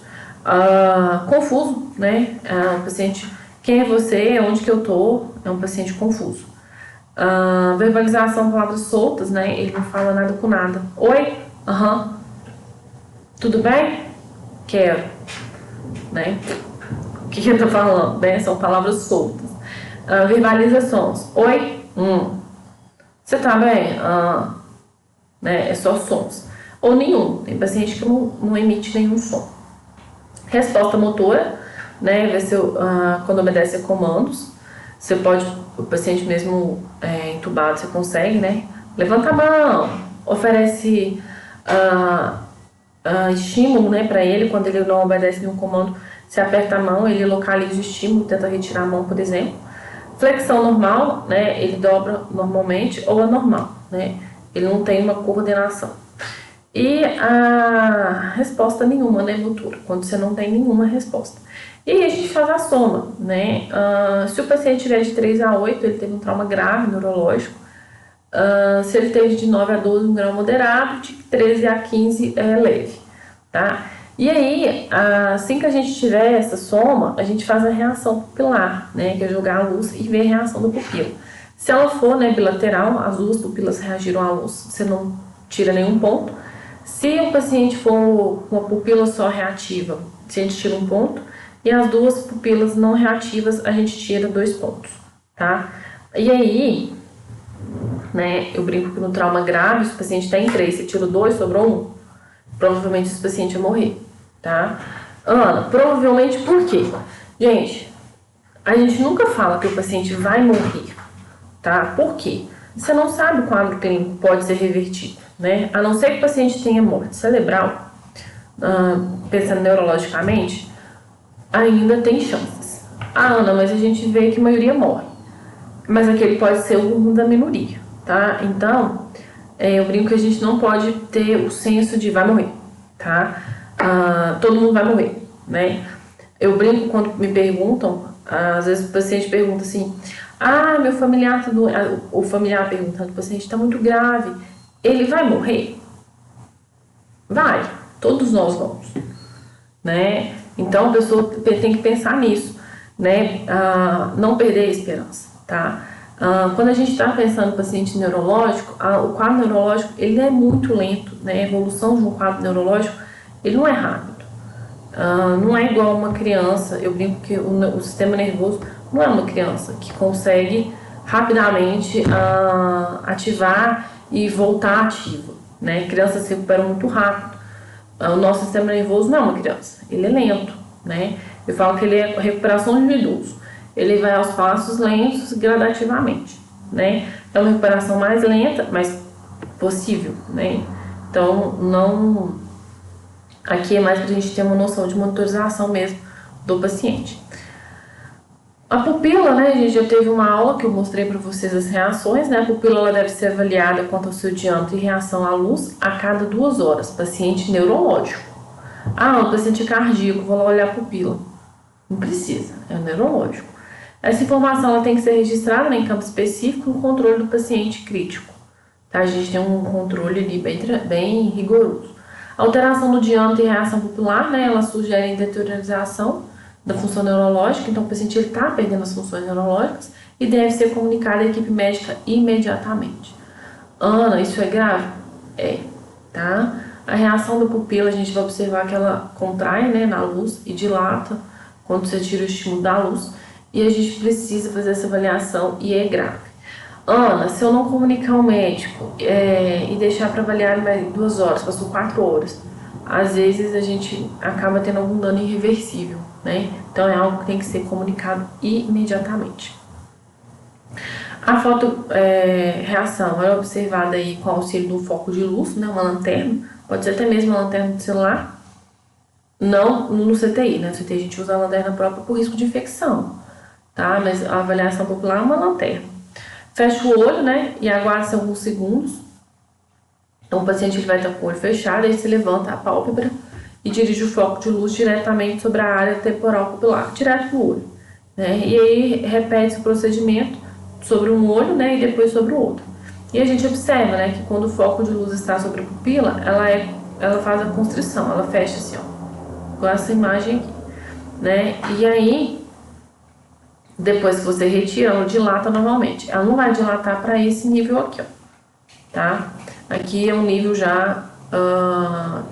Confuso, né? O paciente, quem é você? Onde que eu tô? É um paciente confuso. Verbalização, palavras soltas, né? Ele não fala nada com nada. Oi? Aham. Tudo bem? Quero. Né? O que eu tô falando? Né? São palavras soltas. Verbalizações. Oi? Você tá bem? Né? É só sons. Ou nenhum. Tem paciente que não emite nenhum som. Resposta motora, né? Vai ser quando obedece a comandos. Você pode, o paciente mesmo entubado, você consegue, né? Levanta a mão, oferece estímulo, né, para ele. Quando ele não obedece nenhum comando, você aperta a mão, ele localiza o estímulo, tenta retirar a mão, por exemplo. Flexão normal, né? Ele dobra normalmente ou anormal, né? Ele não tem uma coordenação. E a resposta nenhuma, né, motora, quando você não tem nenhuma resposta. E aí a gente faz a soma, né? Se o paciente tiver de 3 a 8, ele teve um trauma grave neurológico. Se ele teve de 9 a 12, um grau moderado, de 13 a 15 é leve, tá? E aí, assim que a gente tiver essa soma, a gente faz a reação pupilar, né? Que é jogar a luz e ver a reação da pupila. Se ela for, né, bilateral, as duas pupilas reagiram à luz, você não tira nenhum ponto. Se o paciente for com a pupila só reativa, a gente tira um ponto. E as duas pupilas não reativas, a gente tira 2 pontos, tá? E aí, né, eu brinco que no trauma grave, se o paciente tá em 3, você tira 2, sobrou 1, provavelmente esse paciente vai morrer, tá? Ana, provavelmente por quê? Gente, a gente nunca fala que o paciente vai morrer, tá? Por quê? Você não sabe o quadro clínico pode ser revertido, né? A não ser que o paciente tenha morte cerebral, pensando neurologicamente, ainda tem chances. Ana, mas a gente vê que a maioria morre. Mas aquele pode ser o rumo da minoria, tá? Então, eu brinco que a gente não pode ter o senso de vai morrer, tá? Todo mundo vai morrer, né? Eu brinco quando me perguntam, às vezes o paciente pergunta assim, meu familiar, o familiar perguntando, o paciente está muito grave, ele vai morrer? Vai, todos nós vamos, né? Então a pessoa tem que pensar nisso, né? Não perder a esperança, tá? Quando a gente está pensando no paciente neurológico, o quadro neurológico ele é muito lento, né? A evolução de um quadro neurológico ele não é rápido, não é igual uma criança. Eu brinco que o sistema nervoso não é uma criança que consegue rapidamente ativar e voltar ativo, né? Crianças se recuperam muito rápido. O nosso sistema nervoso não é uma criança, ele é lento, né? Eu falo que ele é recuperação de um idoso. Ele vai aos passos lentos, gradativamente, né? É uma recuperação mais lenta, mas possível, né? Então, não... Aqui é mais pra gente ter uma noção de monitorização mesmo do paciente. A pupila, né, a gente já teve uma aula que eu mostrei para vocês as reações, né? A pupila ela deve ser avaliada quanto ao seu diâmetro e reação à luz a cada 2 horas. Paciente neurológico. O paciente cardíaco, vou lá olhar a pupila. Não precisa, é neurológico. Essa informação ela tem que ser registrada, né, em campo específico no controle do paciente crítico. Tá? A gente tem um controle ali bem rigoroso. Alteração do diâmetro e reação pupilar, né, ela sugere deteriorização da função neurológica, então o paciente está perdendo as funções neurológicas e deve ser comunicado à equipe médica imediatamente. Ana, isso é grave? É, tá? A reação da pupila, a gente vai observar que ela contrai, né, na luz e dilata quando você tira o estímulo da luz e a gente precisa fazer essa avaliação e é grave. Ana, se eu não comunicar ao médico e deixar para avaliar em 2 horas, passou 4 horas, às vezes a gente acaba tendo algum dano irreversível, né? Então é algo que tem que ser comunicado imediatamente. A fotorreação é observada aí com o auxílio do foco de luz, né? Uma lanterna, pode ser até mesmo uma lanterna de celular, não no CTI, né? No CTI a gente usa a lanterna própria por risco de infecção, tá? Mas a avaliação popular é uma lanterna. Fecha o olho, né? E aguarda alguns segundos. Então o paciente ele vai estar com o olho fechado, aí você levanta a pálpebra e dirige o foco de luz diretamente sobre a área temporal pupilar, direto para o olho, né? E aí repete o procedimento sobre um olho, né, e depois sobre o outro. E a gente observa, né, que quando o foco de luz está sobre a pupila, ela faz a constrição, ela fecha assim, ó, com essa imagem aqui, né? E aí, depois que você retira, ela dilata novamente. Ela não vai dilatar para esse nível aqui, ó, tá? Aqui é um nível já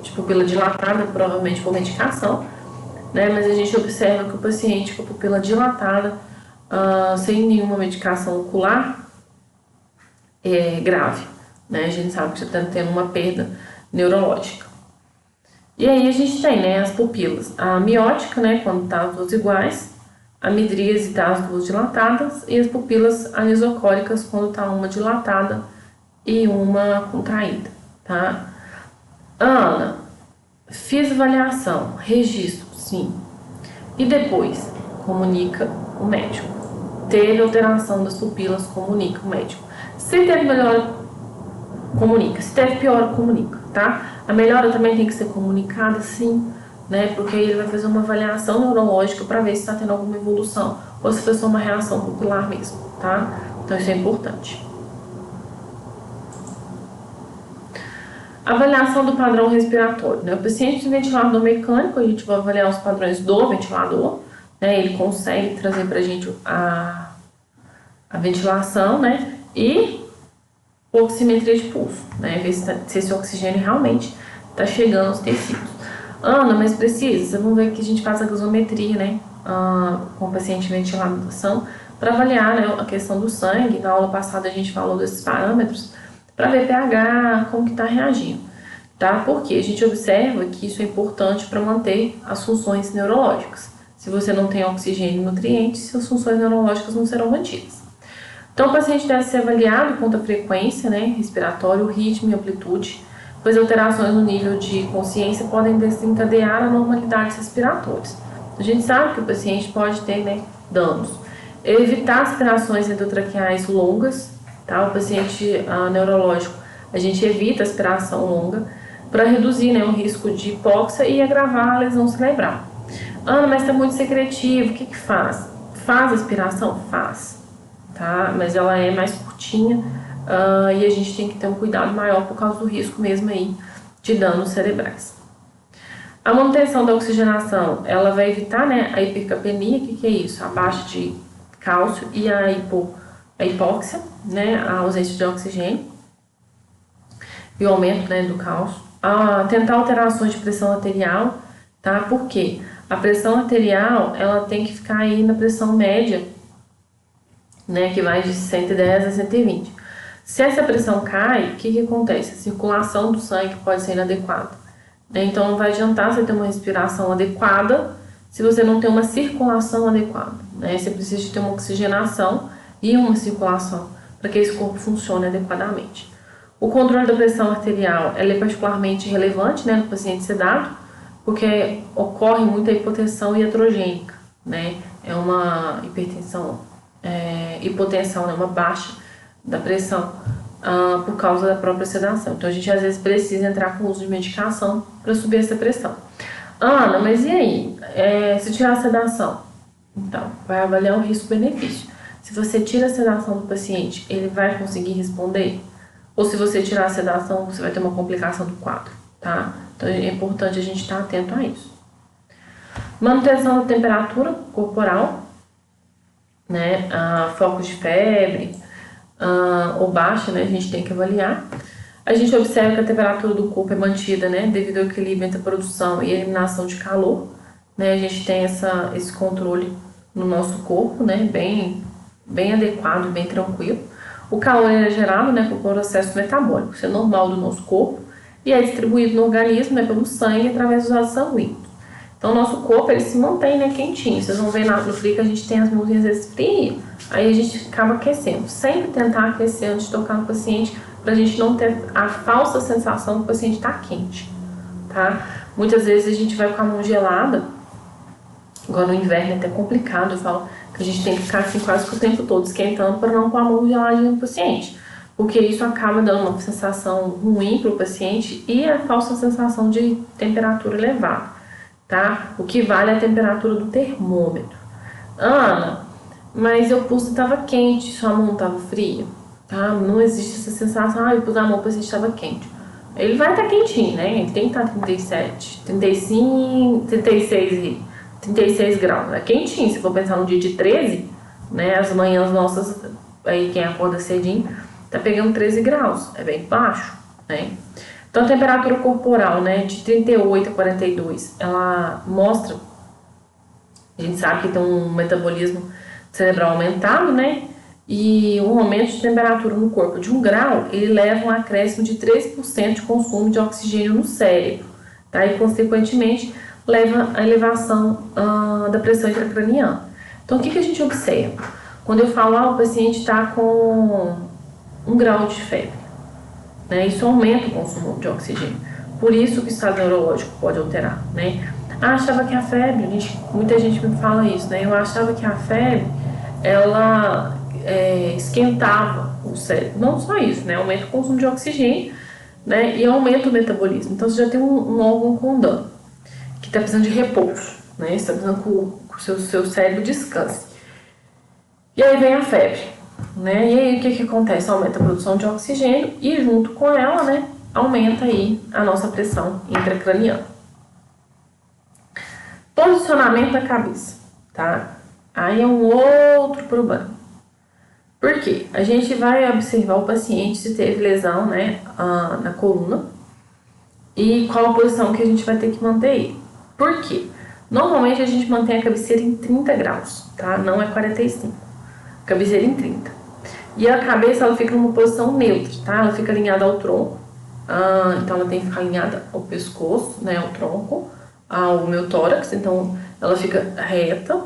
de pupila dilatada, provavelmente por medicação, né? Mas a gente observa que o paciente com a pupila dilatada, sem nenhuma medicação ocular, é grave, né? A gente sabe que você está tendo uma perda neurológica. E aí a gente tem, né, as pupilas, a miótica, né, quando tá as duas iguais, a midríase tá as duas dilatadas, e as pupilas anisocóricas quando tá uma dilatada e uma contraída, tá? Ana, fiz avaliação, registro, sim. E depois, comunica o médico. Teve alteração das pupilas, comunica o médico. Se teve melhora, comunica. Se teve pior, comunica, tá? A melhora também tem que ser comunicada, sim, né? Porque aí ele vai fazer uma avaliação neurológica para ver se está tendo alguma evolução ou se foi só uma reação pupilar mesmo, tá? Então isso é importante. Avaliação do padrão respiratório, né? O paciente de ventilador mecânico, a gente vai avaliar os padrões do ventilador, né? Ele consegue trazer pra gente a ventilação, né? E oximetria de pulso, né? Ver se esse oxigênio realmente está chegando aos tecidos. Ana, mas precisa? Vocês vão ver que a gente faz a gasometria, né? Com o paciente em ventilação, para avaliar, né, a questão do sangue. Na aula passada a gente falou desses parâmetros, para ver pH, como que está reagindo, tá? Porque a gente observa que isso é importante para manter as funções neurológicas. Se você não tem oxigênio e nutrientes, suas funções neurológicas não serão mantidas. Então, o paciente deve ser avaliado quanto à frequência, né, respiratória, o ritmo e amplitude, pois alterações no nível de consciência podem desencadear anormalidades respiratórias. A gente sabe que o paciente pode ter, né, danos. Evitar aspirações endotraqueais longas, tá? O paciente neurológico, a gente evita a aspiração longa para reduzir, né, o risco de hipóxia e agravar a lesão cerebral. Ana, mas está muito secretivo, o que que faz? Faz aspiração? Faz, tá? Mas ela é mais curtinha e a gente tem que ter um cuidado maior por causa do risco mesmo aí de danos cerebrais. A manutenção da oxigenação, ela vai evitar, né, a hipercapnia. O que que é isso? A baixa de cálcio e a hipóxia, né, a ausência de oxigênio e o aumento, né, do cálcio. Tentar alterações de pressão arterial, tá? Por quê? A pressão arterial, ela tem que ficar aí na pressão média, né, que vai de 110 a 120. Se essa pressão cai, o que que acontece? A circulação do sangue pode ser inadequada, né? Então não vai adiantar você ter uma respiração adequada se você não tem uma circulação adequada, né? Você precisa de ter uma oxigenação e uma circulação para que esse corpo funcione adequadamente. O controle da pressão arterial, ela é particularmente relevante, né, no paciente sedado, porque ocorre muita hipotensão iatrogênica, né? É uma hipertensão, hipotensão, né, uma baixa da pressão por causa da própria sedação. Então a gente às vezes precisa entrar com o uso de medicação para subir essa pressão. Ana, mas e aí? Se tirar a sedação? Então, vai avaliar o risco-benefício. Se você tira a sedação do paciente, ele vai conseguir responder? Ou se você tirar a sedação, você vai ter uma complicação do quadro, tá? Então é importante a gente estar atento a isso. Manutenção da temperatura corporal, né? Focos de febre ou baixa, né? A gente tem que avaliar. A gente observa que a temperatura do corpo é mantida, né? Devido ao equilíbrio entre a produção e a eliminação de calor, né? A gente tem esse controle no nosso corpo, né? Bem adequado, bem tranquilo. O calor é gerado, né, por processo metabólico, isso é normal do nosso corpo e é distribuído no organismo, né, pelo sangue através dos vasos sanguíneos. Então, o nosso corpo ele se mantém, né, quentinho. Vocês vão ver no frio que a gente tem as mãozinhas às vezes frias, aí a gente acaba aquecendo. Sempre tentar aquecer antes de tocar no paciente, para a gente não ter a falsa sensação que o paciente está quente, tá? Muitas vezes a gente vai com a mão gelada, agora no inverno é até complicado, eu falo que a gente tem que ficar assim quase que o tempo todo esquentando para não pôr a mão geladinha no paciente. porque isso acaba dando uma sensação ruim para o paciente e a falsa sensação de temperatura elevada, tá? O que vale é a temperatura do termômetro. Ana, mas eu pus e estava quente, sua mão estava fria, tá? Não existe essa sensação, eu pus a mão, o paciente estava quente. Ele vai estar quentinho, né? Ele tem que estar 37, 35, 36 graus. É quentinho, se for pensar no dia de 13, né? As manhãs nossas, aí quem acorda cedinho, tá pegando 13 graus. É bem baixo, né? Então a temperatura corporal, né, de 38 a 42, ela mostra, a gente sabe que tem um metabolismo cerebral aumentado, né? E um aumento de temperatura no corpo de 1 grau, ele leva um acréscimo de 3% de consumo de oxigênio no cérebro, tá? E, consequentemente, leva a elevação da pressão intracraniana. Então, o que a gente observa? Quando eu falo, o paciente está com 1 grau de febre, né? Isso aumenta o consumo de oxigênio. Por isso que o estado neurológico pode alterar, né? Achava que a febre, muita gente me fala isso, né? Eu achava que a febre, ela esquentava o cérebro. Não só isso, né? Aumenta o consumo de oxigênio, né? E aumenta o metabolismo. Então, você já tem um órgão com dano, que está precisando de repouso, né? Você está precisando que o seu cérebro descanse. E aí vem a febre, né? E aí o que acontece? Aumenta a produção de oxigênio e junto com ela, né? Aumenta aí a nossa pressão intracraniana. Posicionamento da cabeça, tá? Aí é um outro problema. Por quê? A gente vai observar o paciente se teve lesão, né, na coluna e qual a posição que a gente vai ter que manter ele. Por quê? Normalmente a gente mantém a cabeceira em 30 graus, tá? Não é 45. Cabeceira em 30. E a cabeça, ela fica numa posição neutra, tá? Ela fica alinhada ao tronco. Então ela tem que ficar alinhada ao pescoço, né, ao tronco, ao meu tórax. Então ela fica reta,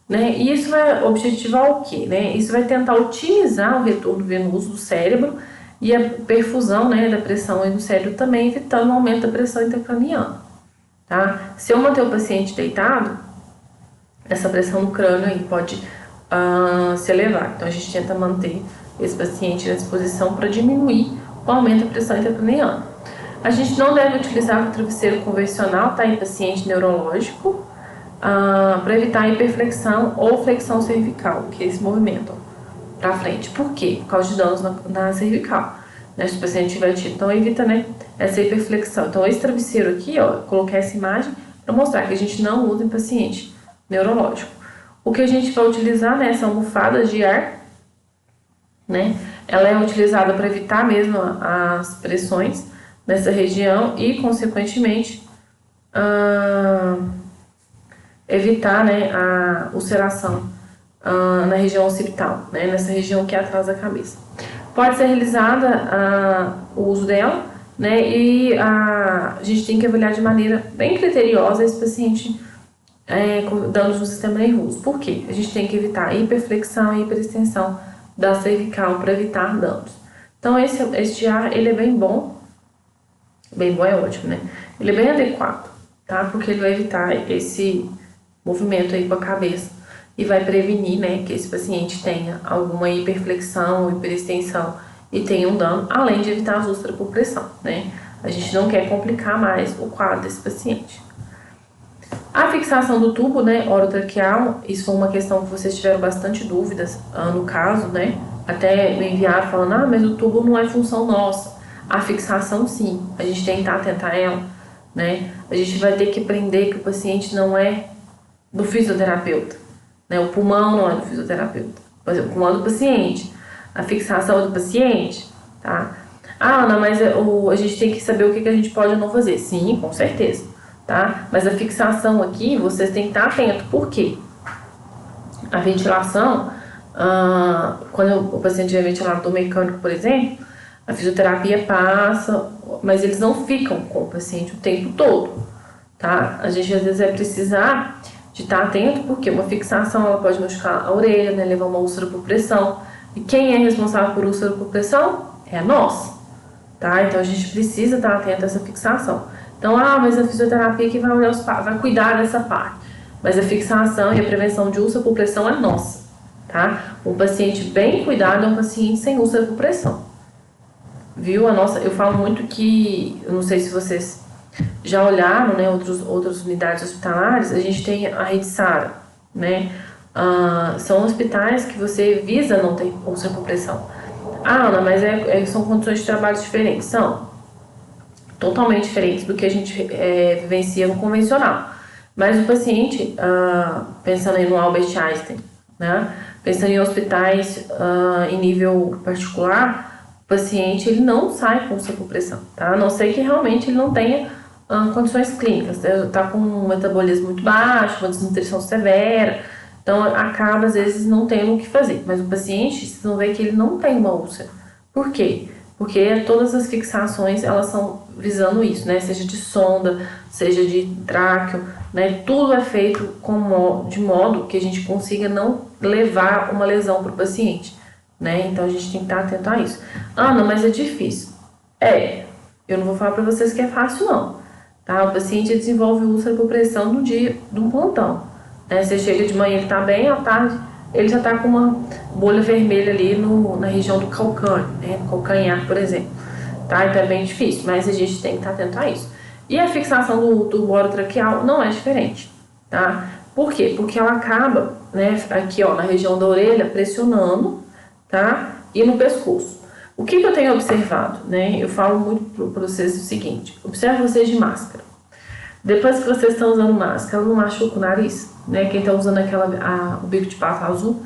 né? E isso vai objetivar o quê, né? Isso vai tentar otimizar o retorno venoso do cérebro e a perfusão, né, da pressão aí no cérebro também, evitando o aumento da pressão intracraniana, tá? Se eu manter o paciente deitado, essa pressão no crânio aí pode se elevar. Então a gente tenta manter esse paciente nessa posição para diminuir o aumento da pressão intracraniana. A gente não deve utilizar o travesseiro convencional, tá, em paciente neurológico, para evitar a hiperflexão ou flexão cervical, que é esse movimento para frente. Por quê? Por causa de danos na cervical, né? Se o paciente tiver tido, então evita, né, essa hiperflexão. Então esse travesseiro aqui, ó, coloquei essa imagem para mostrar que a gente não usa em paciente neurológico. O que a gente vai utilizar, né, essa almofada de ar, né? Ela é utilizada para evitar mesmo as pressões nessa região e, consequentemente, evitar, né, a ulceração na região occipital, né, nessa região que é atrás da cabeça. Pode ser realizada o uso dela, né, e a gente tem que avaliar de maneira bem criteriosa esse paciente com danos no sistema nervoso. Por quê? A gente tem que evitar a hiperflexão e hiperextensão da cervical para evitar danos. Então esse ar, ele é bem bom é ótimo, né? Ele é bem adequado, tá? Porque ele vai evitar esse movimento aí com a cabeça e vai prevenir, né, que esse paciente tenha alguma hiperflexão ou hiperextensão e tenha um dano, além de evitar as úlceras por pressão, né? A gente não quer complicar mais o quadro desse paciente. A fixação do tubo, né, orotraqueal, isso foi uma questão que vocês tiveram bastante dúvidas no caso, né? Até me enviaram falando, mas o tubo não é função nossa. A fixação, sim, a gente tem que estar atento a ela, né? A gente vai ter que aprender que o paciente não é do fisioterapeuta, né? O pulmão não é do fisioterapeuta, mas o pulmão é do paciente, a fixação é do paciente, tá? Ana, mas a gente tem que saber o que a gente pode ou não fazer. Sim, com certeza, tá? Mas a fixação aqui, vocês têm que estar atentos. Por quê? A ventilação, quando o paciente tiver ventilador mecânico, por exemplo, a fisioterapia passa, mas eles não ficam com o paciente o tempo todo, tá? A gente às vezes vai precisar de estar atento, porque uma fixação ela pode machucar a orelha, né, levar uma úlcera por pressão. E quem é responsável por úlcera por pressão? É nós, tá? Então a gente precisa estar atento a essa fixação. Então, mas a fisioterapia que vai cuidar dessa parte. Mas a fixação e a prevenção de úlcera por pressão é nossa, tá? Um paciente bem cuidado é um paciente sem úlcera por pressão. viu? Eu falo muito que, eu não sei se vocês já olharam, né, outras unidades hospitalares, a gente tem a rede SARA, né? São hospitais que você visa não ter úlcera por pressão. Ah, Ana, mas são condições de trabalho diferentes. São totalmente diferentes do que a gente vivencia no convencional. Mas o paciente, pensando aí no Albert Einstein, né? Pensando em hospitais em nível particular, o paciente ele não sai com úlcera por pressão, tá? A não ser que realmente ele não tenha condições clínicas, tá com um metabolismo muito baixo, uma desnutrição severa, então acaba às vezes não tendo o que fazer. Mas o paciente, vocês vão ver que ele não tem uma úlcera. Por quê? Porque todas as fixações elas são visando isso, né? Seja de sonda, seja de tráqueo, né? Tudo é feito de modo que a gente consiga não levar uma lesão para o paciente, né? Então a gente tem que estar atento a isso. Ana, mas é difícil. Eu não vou falar para vocês que é fácil não, tá? O paciente desenvolve úlcera por pressão no dia de um plantão, né? Você chega de manhã, ele tá bem, à tarde ele já tá com uma bolha vermelha ali na região do calcâneo, né? No calcanhar, por exemplo, tá? Então é bem difícil, mas a gente tem que estar atento a isso. E a fixação do tubo orotraqueal não é diferente, tá? Por quê? Porque ela acaba, né, aqui ó, na região da orelha, pressionando, tá? E no pescoço. O que eu tenho observado, né? Eu falo muito para vocês o seguinte: observe vocês de máscara. Depois que vocês estão usando máscara, ela não machuca o nariz, né? Quem está usando o bico de pato azul,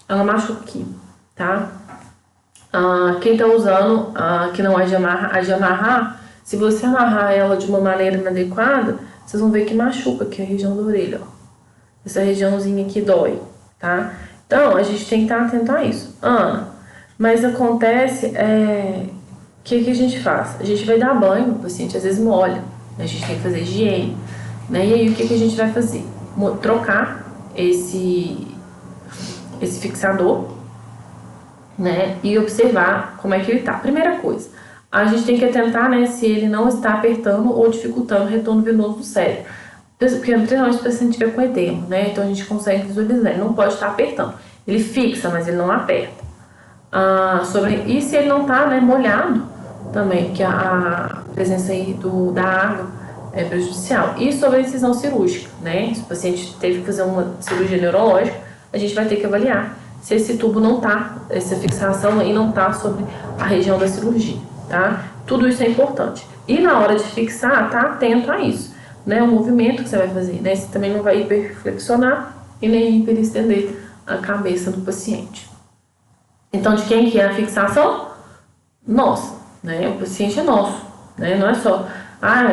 ela machuca aqui, tá? Quem está usando que não é de amarrar, se você amarrar ela de uma maneira inadequada, vocês vão ver que machuca aqui a região da orelha, ó. Essa regiãozinha aqui dói, tá? Então, a gente tem que estar atento a isso. Mas acontece, o que a gente faz? A gente vai dar banho no paciente, às vezes molha, né? A gente tem que fazer higiene, né? E aí, o que a gente vai fazer? Trocar esse fixador, né? E observar como é que ele tá. Primeira coisa, a gente tem que atentar, né, se ele não está apertando ou dificultando o retorno venoso do cérebro. Porque principalmente se o paciente estiver com edema, né? Então a gente consegue visualizar, ele não pode estar apertando. Ele fixa, mas ele não aperta. E se ele não está, né, molhado também, que a presença aí da água é prejudicial. E sobre a incisão cirúrgica, né? Se o paciente teve que fazer uma cirurgia neurológica, a gente vai ter que avaliar se esse tubo não tá, essa fixação aí não tá sobre a região da cirurgia, tá? Tudo isso é importante. E na hora de fixar, tá atento a isso, né? O movimento que você vai fazer, né? Você também não vai hiperflexionar e nem hiperestender a cabeça do paciente. Então, de quem que é a fixação? Nossa, né? O paciente é nosso, né? Não é só,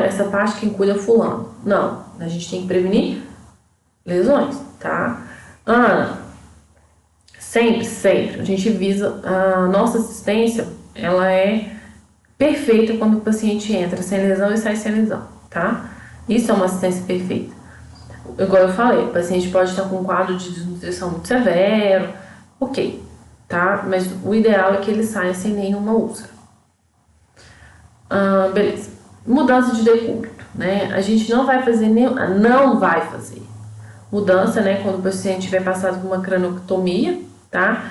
essa parte quem cuida é fulano. Não, a gente tem que prevenir lesões, tá? Sempre, a gente visa, a nossa assistência, ela é perfeita quando o paciente entra sem lesão e sai sem lesão, tá? Isso é uma assistência perfeita. Igual eu falei, o paciente pode estar com um quadro de desnutrição muito severo, ok, tá? Mas o ideal é que ele saia sem nenhuma úlcera. Beleza. Mudança de decúbito, né? A gente não vai fazer mudança, né? Quando o paciente tiver passado por uma craniotomia, tá?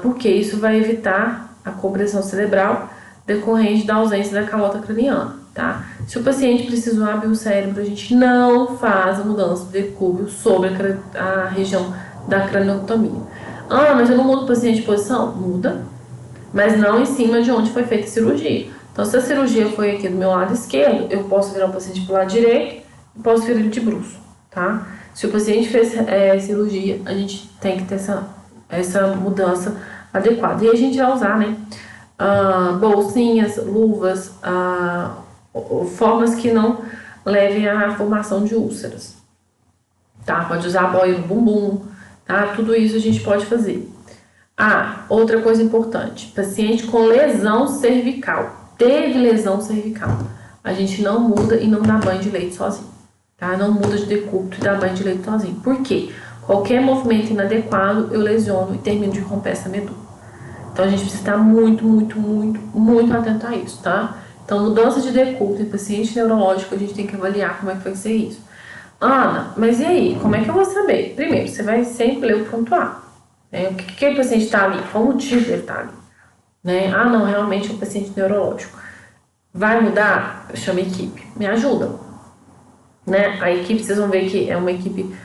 Porque isso vai evitar a compressão cerebral decorrente da ausência da calota craniana, tá? Se o paciente precisou abrir o cérebro, a gente não faz a mudança de decúbito sobre a região da craniotomia. Mas eu não mudo o paciente de posição? Muda, mas não em cima de onde foi feita a cirurgia. Então, se a cirurgia foi aqui do meu lado esquerdo, eu posso virar o paciente pro lado direito e posso virar ele de bruço, tá? Se o paciente fez cirurgia, a gente tem que ter essa mudança adequada. E a gente vai usar, né, bolsinhas, luvas, formas que não levem à formação de úlceras, tá? Pode usar boia no bumbum, tá? Tudo isso a gente pode fazer. Outra coisa importante, paciente com lesão cervical, teve lesão cervical, a gente não muda e não dá banho de leite sozinho, tá? Não muda de decúbito e dá banho de leite sozinho. Por quê? Qualquer movimento inadequado, eu lesiono e termino de romper essa medula. Então, a gente precisa estar muito, muito, muito, muito atento a isso, tá? Então, mudança de decúbito em paciente neurológico, a gente tem que avaliar como é que vai ser isso. Ana, mas e aí? Como é que eu vou saber? Primeiro, você vai sempre ler o ponto A. O que o paciente está ali? Qual o motivo ele está ali? né? Ah, não, realmente é um paciente neurológico. Vai mudar? Chama a equipe, me ajuda, né? A equipe, vocês vão ver que é uma equipe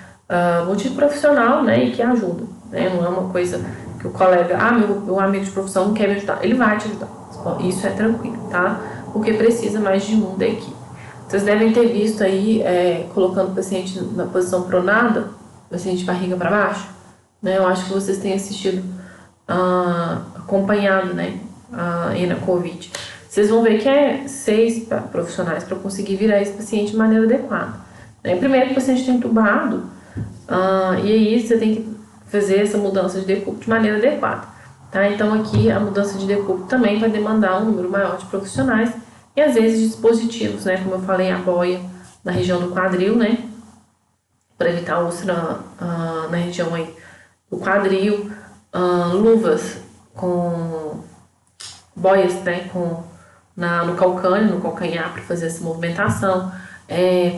multiprofissional, né? E que ajuda, né? Não é uma coisa que o colega, meu amigo de profissão não quer me ajudar. Ele vai te ajudar. Isso é tranquilo, tá? Porque precisa mais de um da equipe. Vocês devem ter visto aí, colocando o paciente na posição pronada, paciente de barriga para baixo, né? Eu acho que vocês têm assistido, acompanhado, né? Aí na COVID. Vocês vão ver que é 6 profissionais para conseguir virar esse paciente de maneira adequada, né? Primeiro, o paciente está entubado, e aí você tem que fazer essa mudança de decúbito de maneira adequada, tá? Então aqui a mudança de decúbito também vai demandar um número maior de profissionais e às vezes dispositivos, né? Como eu falei, a boia na região do quadril, né? Para evitar úlcera na região aí do quadril, luvas com boias, né? No calcâneo, no calcanhar para fazer essa movimentação,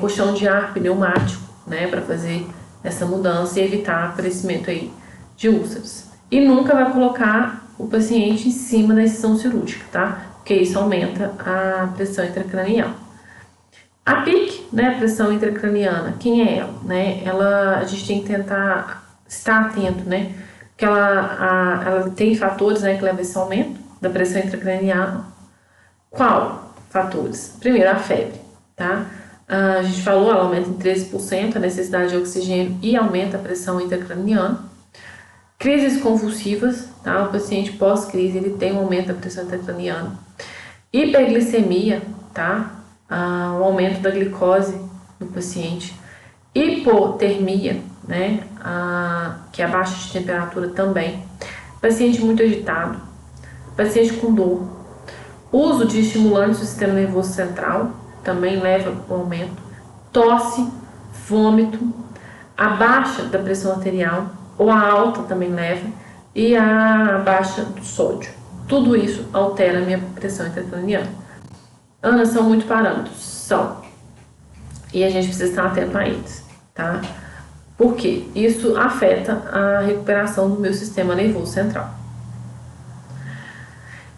colchão de ar pneumático, né? Para fazer essa mudança e evitar aparecimento aí de úlceras. E nunca vai colocar o paciente em cima da incisão cirúrgica, tá? Porque isso aumenta a pressão intracranial. A PIC, né, a pressão intracraniana, quem é ela? Né? A gente tem que tentar estar atento, né? Porque ela tem fatores, né, que levam a esse aumento da pressão intracraniana. Qual fatores? Primeiro, a febre, tá? A gente falou, ela aumenta em 13% a necessidade de oxigênio e aumenta a pressão intracraniana. Crises convulsivas, tá? O paciente pós-crise, ele tem um aumento da pressão intracraniana. Hiperglicemia, tá? O aumento da glicose do paciente. Hipotermia, né? Que é a baixa de temperatura também. Paciente muito agitado. Paciente com dor. Uso de estimulantes do sistema nervoso central também leva ao aumento. Tosse, vômito, a baixa da pressão arterial ou a alta também leva, e a baixa do sódio. Tudo isso altera a minha pressão intracraniana. Ana, são muitos parâmetros? São. E a gente precisa estar atento a eles, tá? Porque isso afeta a recuperação do meu sistema nervoso central.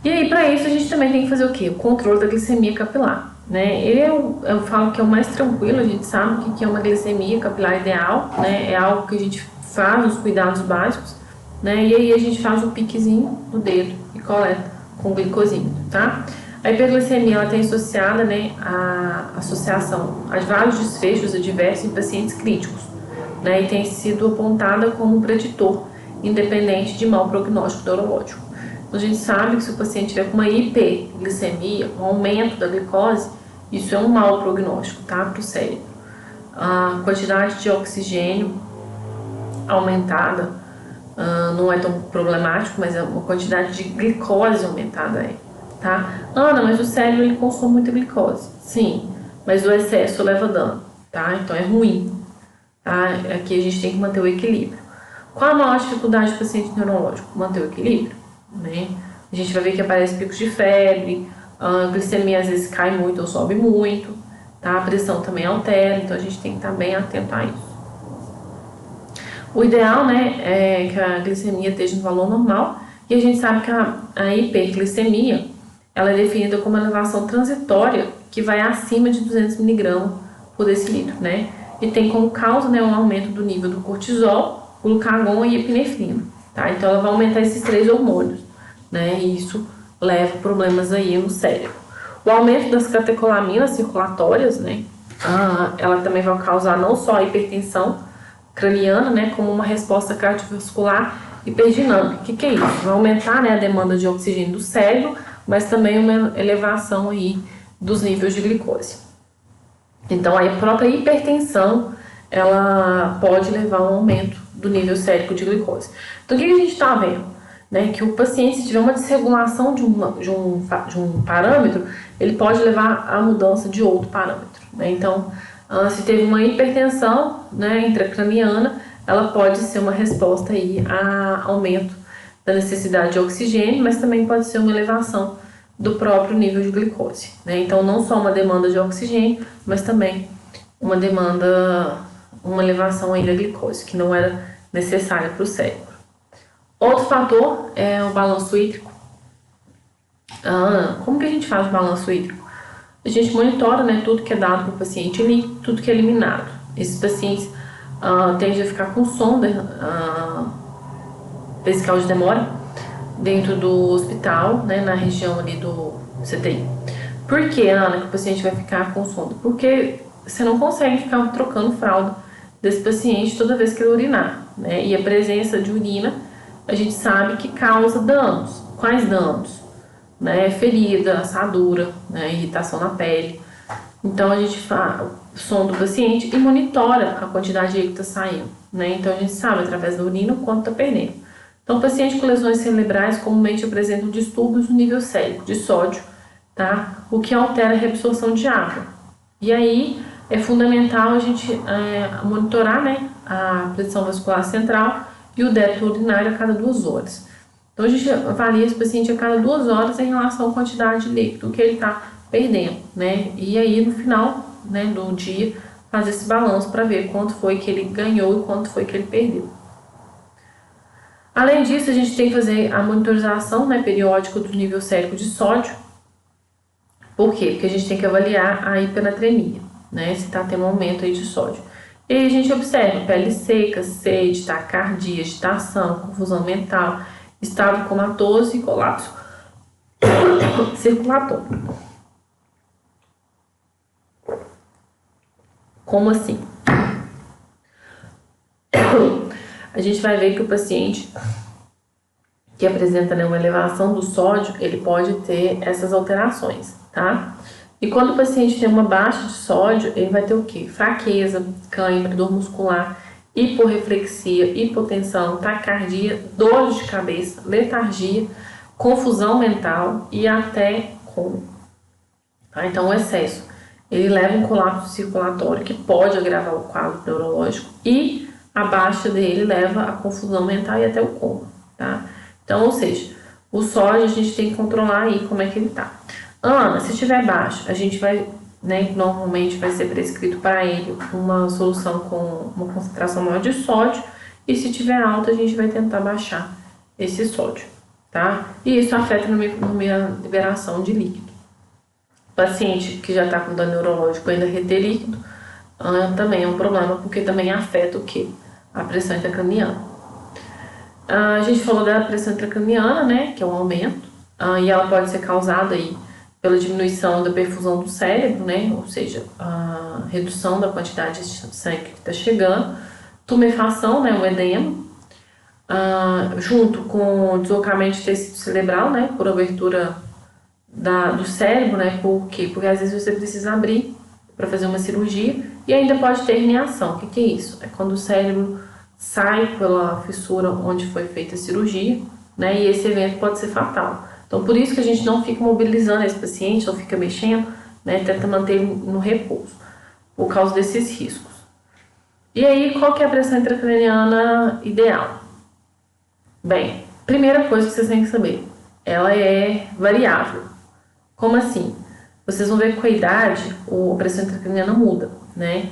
E aí, para isso, a gente também tem que fazer o quê? O controle da glicemia capilar, né? Eu falo que é o mais tranquilo, a gente sabe o que é uma glicemia capilar ideal, né? É algo que a gente faz os cuidados básicos, né? E aí a gente faz o piquezinho no dedo e coleta com o glicosímetro, tá? A hiperglicemia, ela tem associada, né, a associação a vários desfechos adversos em pacientes críticos, né? E tem sido apontada como um preditor independente de mau prognóstico neurológico. A gente sabe que se o paciente tiver com uma hiperglicemia, um aumento da glicose, isso é um mau prognóstico, tá? Para o cérebro. A quantidade de oxigênio aumentada não é tão problemático, mas é uma quantidade de glicose aumentada, tá? Ana, mas o cérebro ele consome muita glicose. Sim, mas o excesso leva dano, tá? Então é ruim, tá? Aqui a gente tem que manter o equilíbrio. Qual a maior dificuldade do paciente neurológico? Manter o equilíbrio. Né? A gente vai ver que aparece picos de febre, a glicemia às vezes cai muito ou sobe muito, tá? A pressão também altera, então a gente tem que estar bem atento a isso. O ideal, né, é que a glicemia esteja no valor normal, e a gente sabe que a hiperglicemia ela é definida como uma elevação transitória que vai acima de 200 mg por decilitro, né? E tem como causa, né, um aumento do nível do cortisol, glucagon e epinefrina, tá? Então ela vai aumentar esses 3 hormônios, né? E isso leva problemas aí no cérebro. O aumento das catecolaminas circulatórias, né? Ela também vai causar não só a hipertensão craniana, né? Como uma resposta cardiovascular hiperdinâmica. O que é isso? Vai aumentar, né, a demanda de oxigênio do cérebro, mas também uma elevação aí dos níveis de glicose. Então a própria hipertensão ela pode levar a um aumento do nível sérico de glicose. Então o que a gente está vendo? Né, que o paciente, se tiver uma desregulação de um parâmetro, ele pode levar à mudança de outro parâmetro, né? Então, se teve uma hipertensão, né, intracraniana, ela pode ser uma resposta aí a aumento da necessidade de oxigênio, mas também pode ser uma elevação do próprio nível de glicose, né? Então, não só uma demanda de oxigênio, mas também uma elevação aí da glicose, que não era necessária para o cérebro. Outro fator é o balanço hídrico, Como que a gente faz o balanço hídrico? A gente monitora, né, tudo que é dado para o paciente e tudo que é eliminado. Esses pacientes tendem a ficar com sonda vesical de demora dentro do hospital, né, na região ali do CTI. Por que, Ana, que o paciente vai ficar com sonda? Porque você não consegue ficar trocando fralda desse paciente toda vez que ele urinar, né? E a presença de urina, a gente sabe que causa danos. Quais danos? Né? Ferida, assadura, né? Irritação na pele. Então a gente sonda o paciente e monitora a quantidade de air que está saindo, né? Então a gente sabe através da urina o quanto está perdendo. Então, pacientes com lesões cerebrais comumente apresentam distúrbios no nível sérico de sódio, tá? O que altera a reabsorção de água. E aí é fundamental a gente monitorar, né, a pressão vascular central e o débito urinário a cada 2 horas. Então a gente avalia esse paciente a cada 2 horas em relação à quantidade de líquido que ele está perdendo, né? E aí no final, né, do dia fazer esse balanço para ver quanto foi que ele ganhou e quanto foi que ele perdeu. Além disso, a gente tem que fazer a monitorização, né, periódica do nível sérico de sódio. Por quê? Porque a gente tem que avaliar a hipernatremia, né, se está tendo um aumento aí de sódio. E aí a gente observa pele seca, sede, taquicardia, agitação, confusão mental, estado comatoso e colapso circulatório. Como assim? A gente vai ver que o paciente que apresenta, né, uma elevação do sódio, ele pode ter essas alterações, tá? E quando o paciente tem uma baixa de sódio, ele vai ter o quê? Fraqueza, cãibra, dor muscular, hiporreflexia, hipotensão, taquicardia, dores de cabeça, letargia, confusão mental e até coma. Tá? Então, o excesso, ele leva um colapso circulatório que pode agravar o quadro neurológico e a baixa dele leva a confusão mental e até o coma, tá? Então, ou seja, o sódio a gente tem que controlar aí como é que ele tá. Ana, se estiver baixo, a gente vai, né, normalmente vai ser prescrito para ele uma solução com uma concentração maior de sódio, e se estiver alto, a gente vai tentar baixar esse sódio, tá? E isso afeta na minha liberação de líquido. Paciente que já está com dano neurológico ainda reter líquido, também é um problema, porque também afeta o quê? A pressão intracraniana. A gente falou da pressão intracraniana, né, que é um aumento, e ela pode ser causada aí pela diminuição da perfusão do cérebro, né, ou seja, a redução da quantidade de sangue que está chegando, tumefação, né, o edema, junto com o deslocamento de tecido cerebral, né, por abertura do cérebro, né, por quê? Porque às vezes você precisa abrir para fazer uma cirurgia e ainda pode ter herniação. O que é isso? É quando o cérebro sai pela fissura onde foi feita a cirurgia, né, e esse evento pode ser fatal. Então, por isso que a gente não fica mobilizando esse paciente, não fica mexendo, né, tenta manter ele no repouso, por causa desses riscos. E aí, qual que é a pressão intracraniana ideal? Bem, primeira coisa que vocês têm que saber, ela é variável. Como assim? Vocês vão ver que com a idade, a pressão intracraniana muda, né?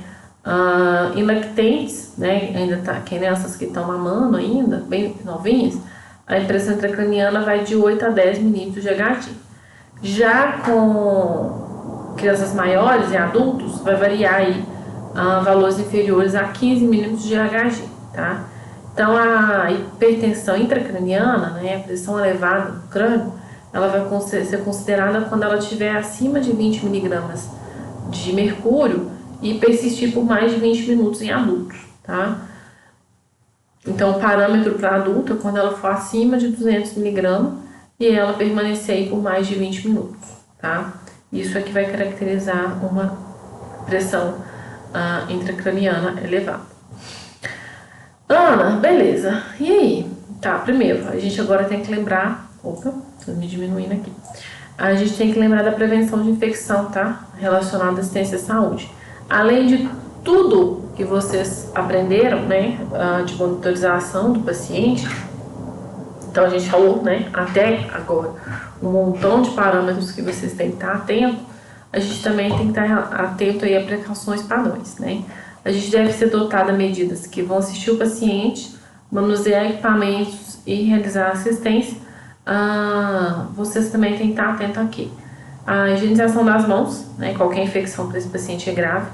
Em lactentes, né, ainda tá, crianças que estão mamando ainda, bem novinhas, a pressão intracraniana vai de 8 a 10 milímetros de Hg. Já com crianças maiores e adultos, vai variar aí valores inferiores a 15 milímetros de Hg, tá? Então, a hipertensão intracraniana, né, a pressão elevada no crânio, ela vai ser considerada quando ela estiver acima de 20 miligramas de mercúrio e persistir por mais de 20 minutos em adultos, tá? Então, o parâmetro para adulto é quando ela for acima de 200 miligramas e ela permanecer aí por mais de 20 minutos, tá? Isso é que vai caracterizar uma pressão intracraniana elevada. Ana, beleza. E aí? Tá, primeiro, a gente agora tem que lembrar... Opa, tô me diminuindo aqui. A gente tem que lembrar da prevenção de infecção, tá? Relacionada à assistência à saúde. Além de tudo que vocês aprenderam, né, de monitorização do paciente, então a gente falou, né, até agora, um montão de parâmetros que vocês têm que estar atento, a gente também tem que estar atento aí a precauções padrões, né? A gente deve ser dotado de medidas que vão assistir o paciente, manusear equipamentos e realizar assistência vocês também têm que estar atento aqui. A higienização das mãos, né? Qualquer infecção para esse paciente é grave.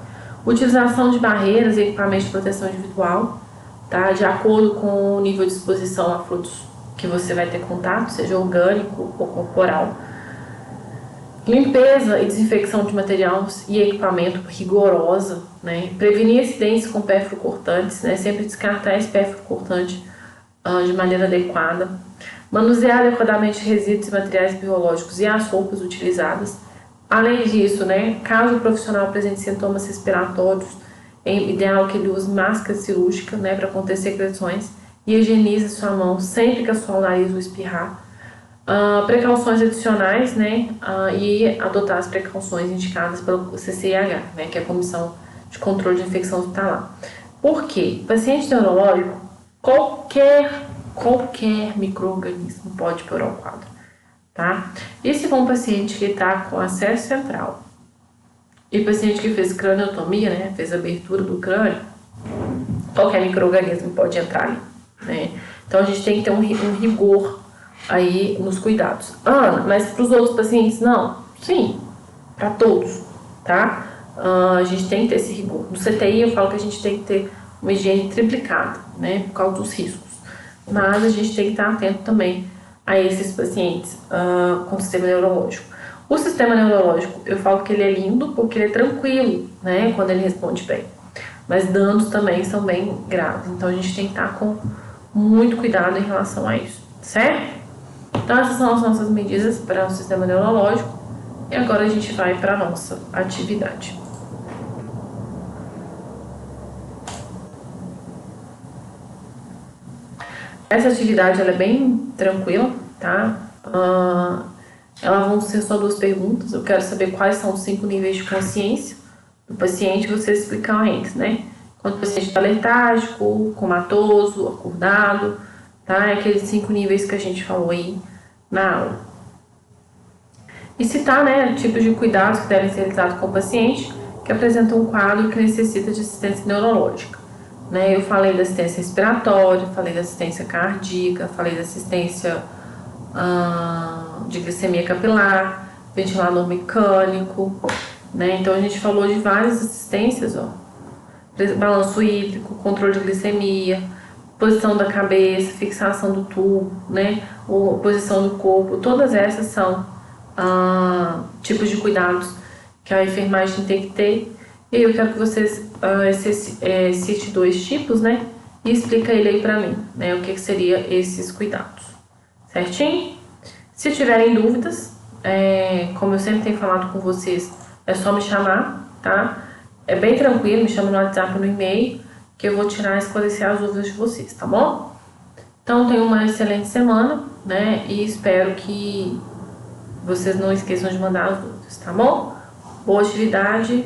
Utilização de barreiras e equipamentos de proteção individual, tá? De acordo com o nível de exposição a fluidos que você vai ter contato, seja orgânico ou corporal. Limpeza e desinfecção de materiais e equipamento rigorosa, né? Prevenir acidentes com pérfuro cortantes, né? Sempre descartar esse pérfuro cortante de maneira adequada. Manusear adequadamente resíduos e materiais biológicos e as roupas utilizadas. Além disso, né, caso o profissional apresente sintomas respiratórios, é ideal que ele use máscara cirúrgica, né, para conter secreções, e higienize sua mão sempre que assoar o nariz ou espirrar. Precauções adicionais, né, e adotar as precauções indicadas pelo CCIH, né, que é a Comissão de Controle de Infecção Hospitalar. Por quê? Paciente neurológico, qualquer micro-organismo pode piorar o quadro, tá? E se for um paciente que está com acesso central e paciente que fez craniotomia, né, fez abertura do crânio, qualquer micro-organismo pode entrar ali, né? Então a gente tem que ter um rigor aí nos cuidados. Mas para os outros pacientes não? Sim, para todos, tá? A gente tem que ter esse rigor. No CTI eu falo que a gente tem que ter uma higiene triplicada, né, por causa dos riscos. Mas a gente tem que estar atento também a esses pacientes com sistema neurológico. O sistema neurológico, eu falo que ele é lindo porque ele é tranquilo, né, quando ele responde bem. Mas danos também são bem graves, então a gente tem que estar com muito cuidado em relação a isso, certo? Então essas são as nossas medidas para o sistema neurológico e agora a gente vai para a nossa atividade. Essa atividade ela é bem tranquila, tá? Elas vão ser só 2 perguntas. Eu quero saber quais são os 5 níveis de consciência do paciente, você explicar eles, né? Quando o paciente está letárgico, comatoso, acordado, tá? É aqueles 5 níveis que a gente falou aí na aula. E citar, né, tipos de cuidados que devem ser realizados com o paciente que apresenta um quadro que necessita de assistência neurológica. Né, eu falei da assistência respiratória, falei da assistência cardíaca, falei da assistência de glicemia capilar, ventilador mecânico, né? Então a gente falou de várias assistências, ó. Balanço hídrico, controle de glicemia, posição da cabeça, fixação do tubo, né? Ou posição do corpo, todas essas são tipos de cuidados que a enfermagem tem que ter. E eu quero que vocês cite 2 tipos, né? E explica ele aí pra mim, né? O que seria esses cuidados, certinho? Se tiverem dúvidas, como eu sempre tenho falado com vocês, é só me chamar, tá? É bem tranquilo, me chama no WhatsApp ou no e-mail, que eu vou tirar e esclarecer as dúvidas de vocês, tá bom? Então, tenham uma excelente semana, né? E espero que vocês não esqueçam de mandar as dúvidas, tá bom? Boa atividade.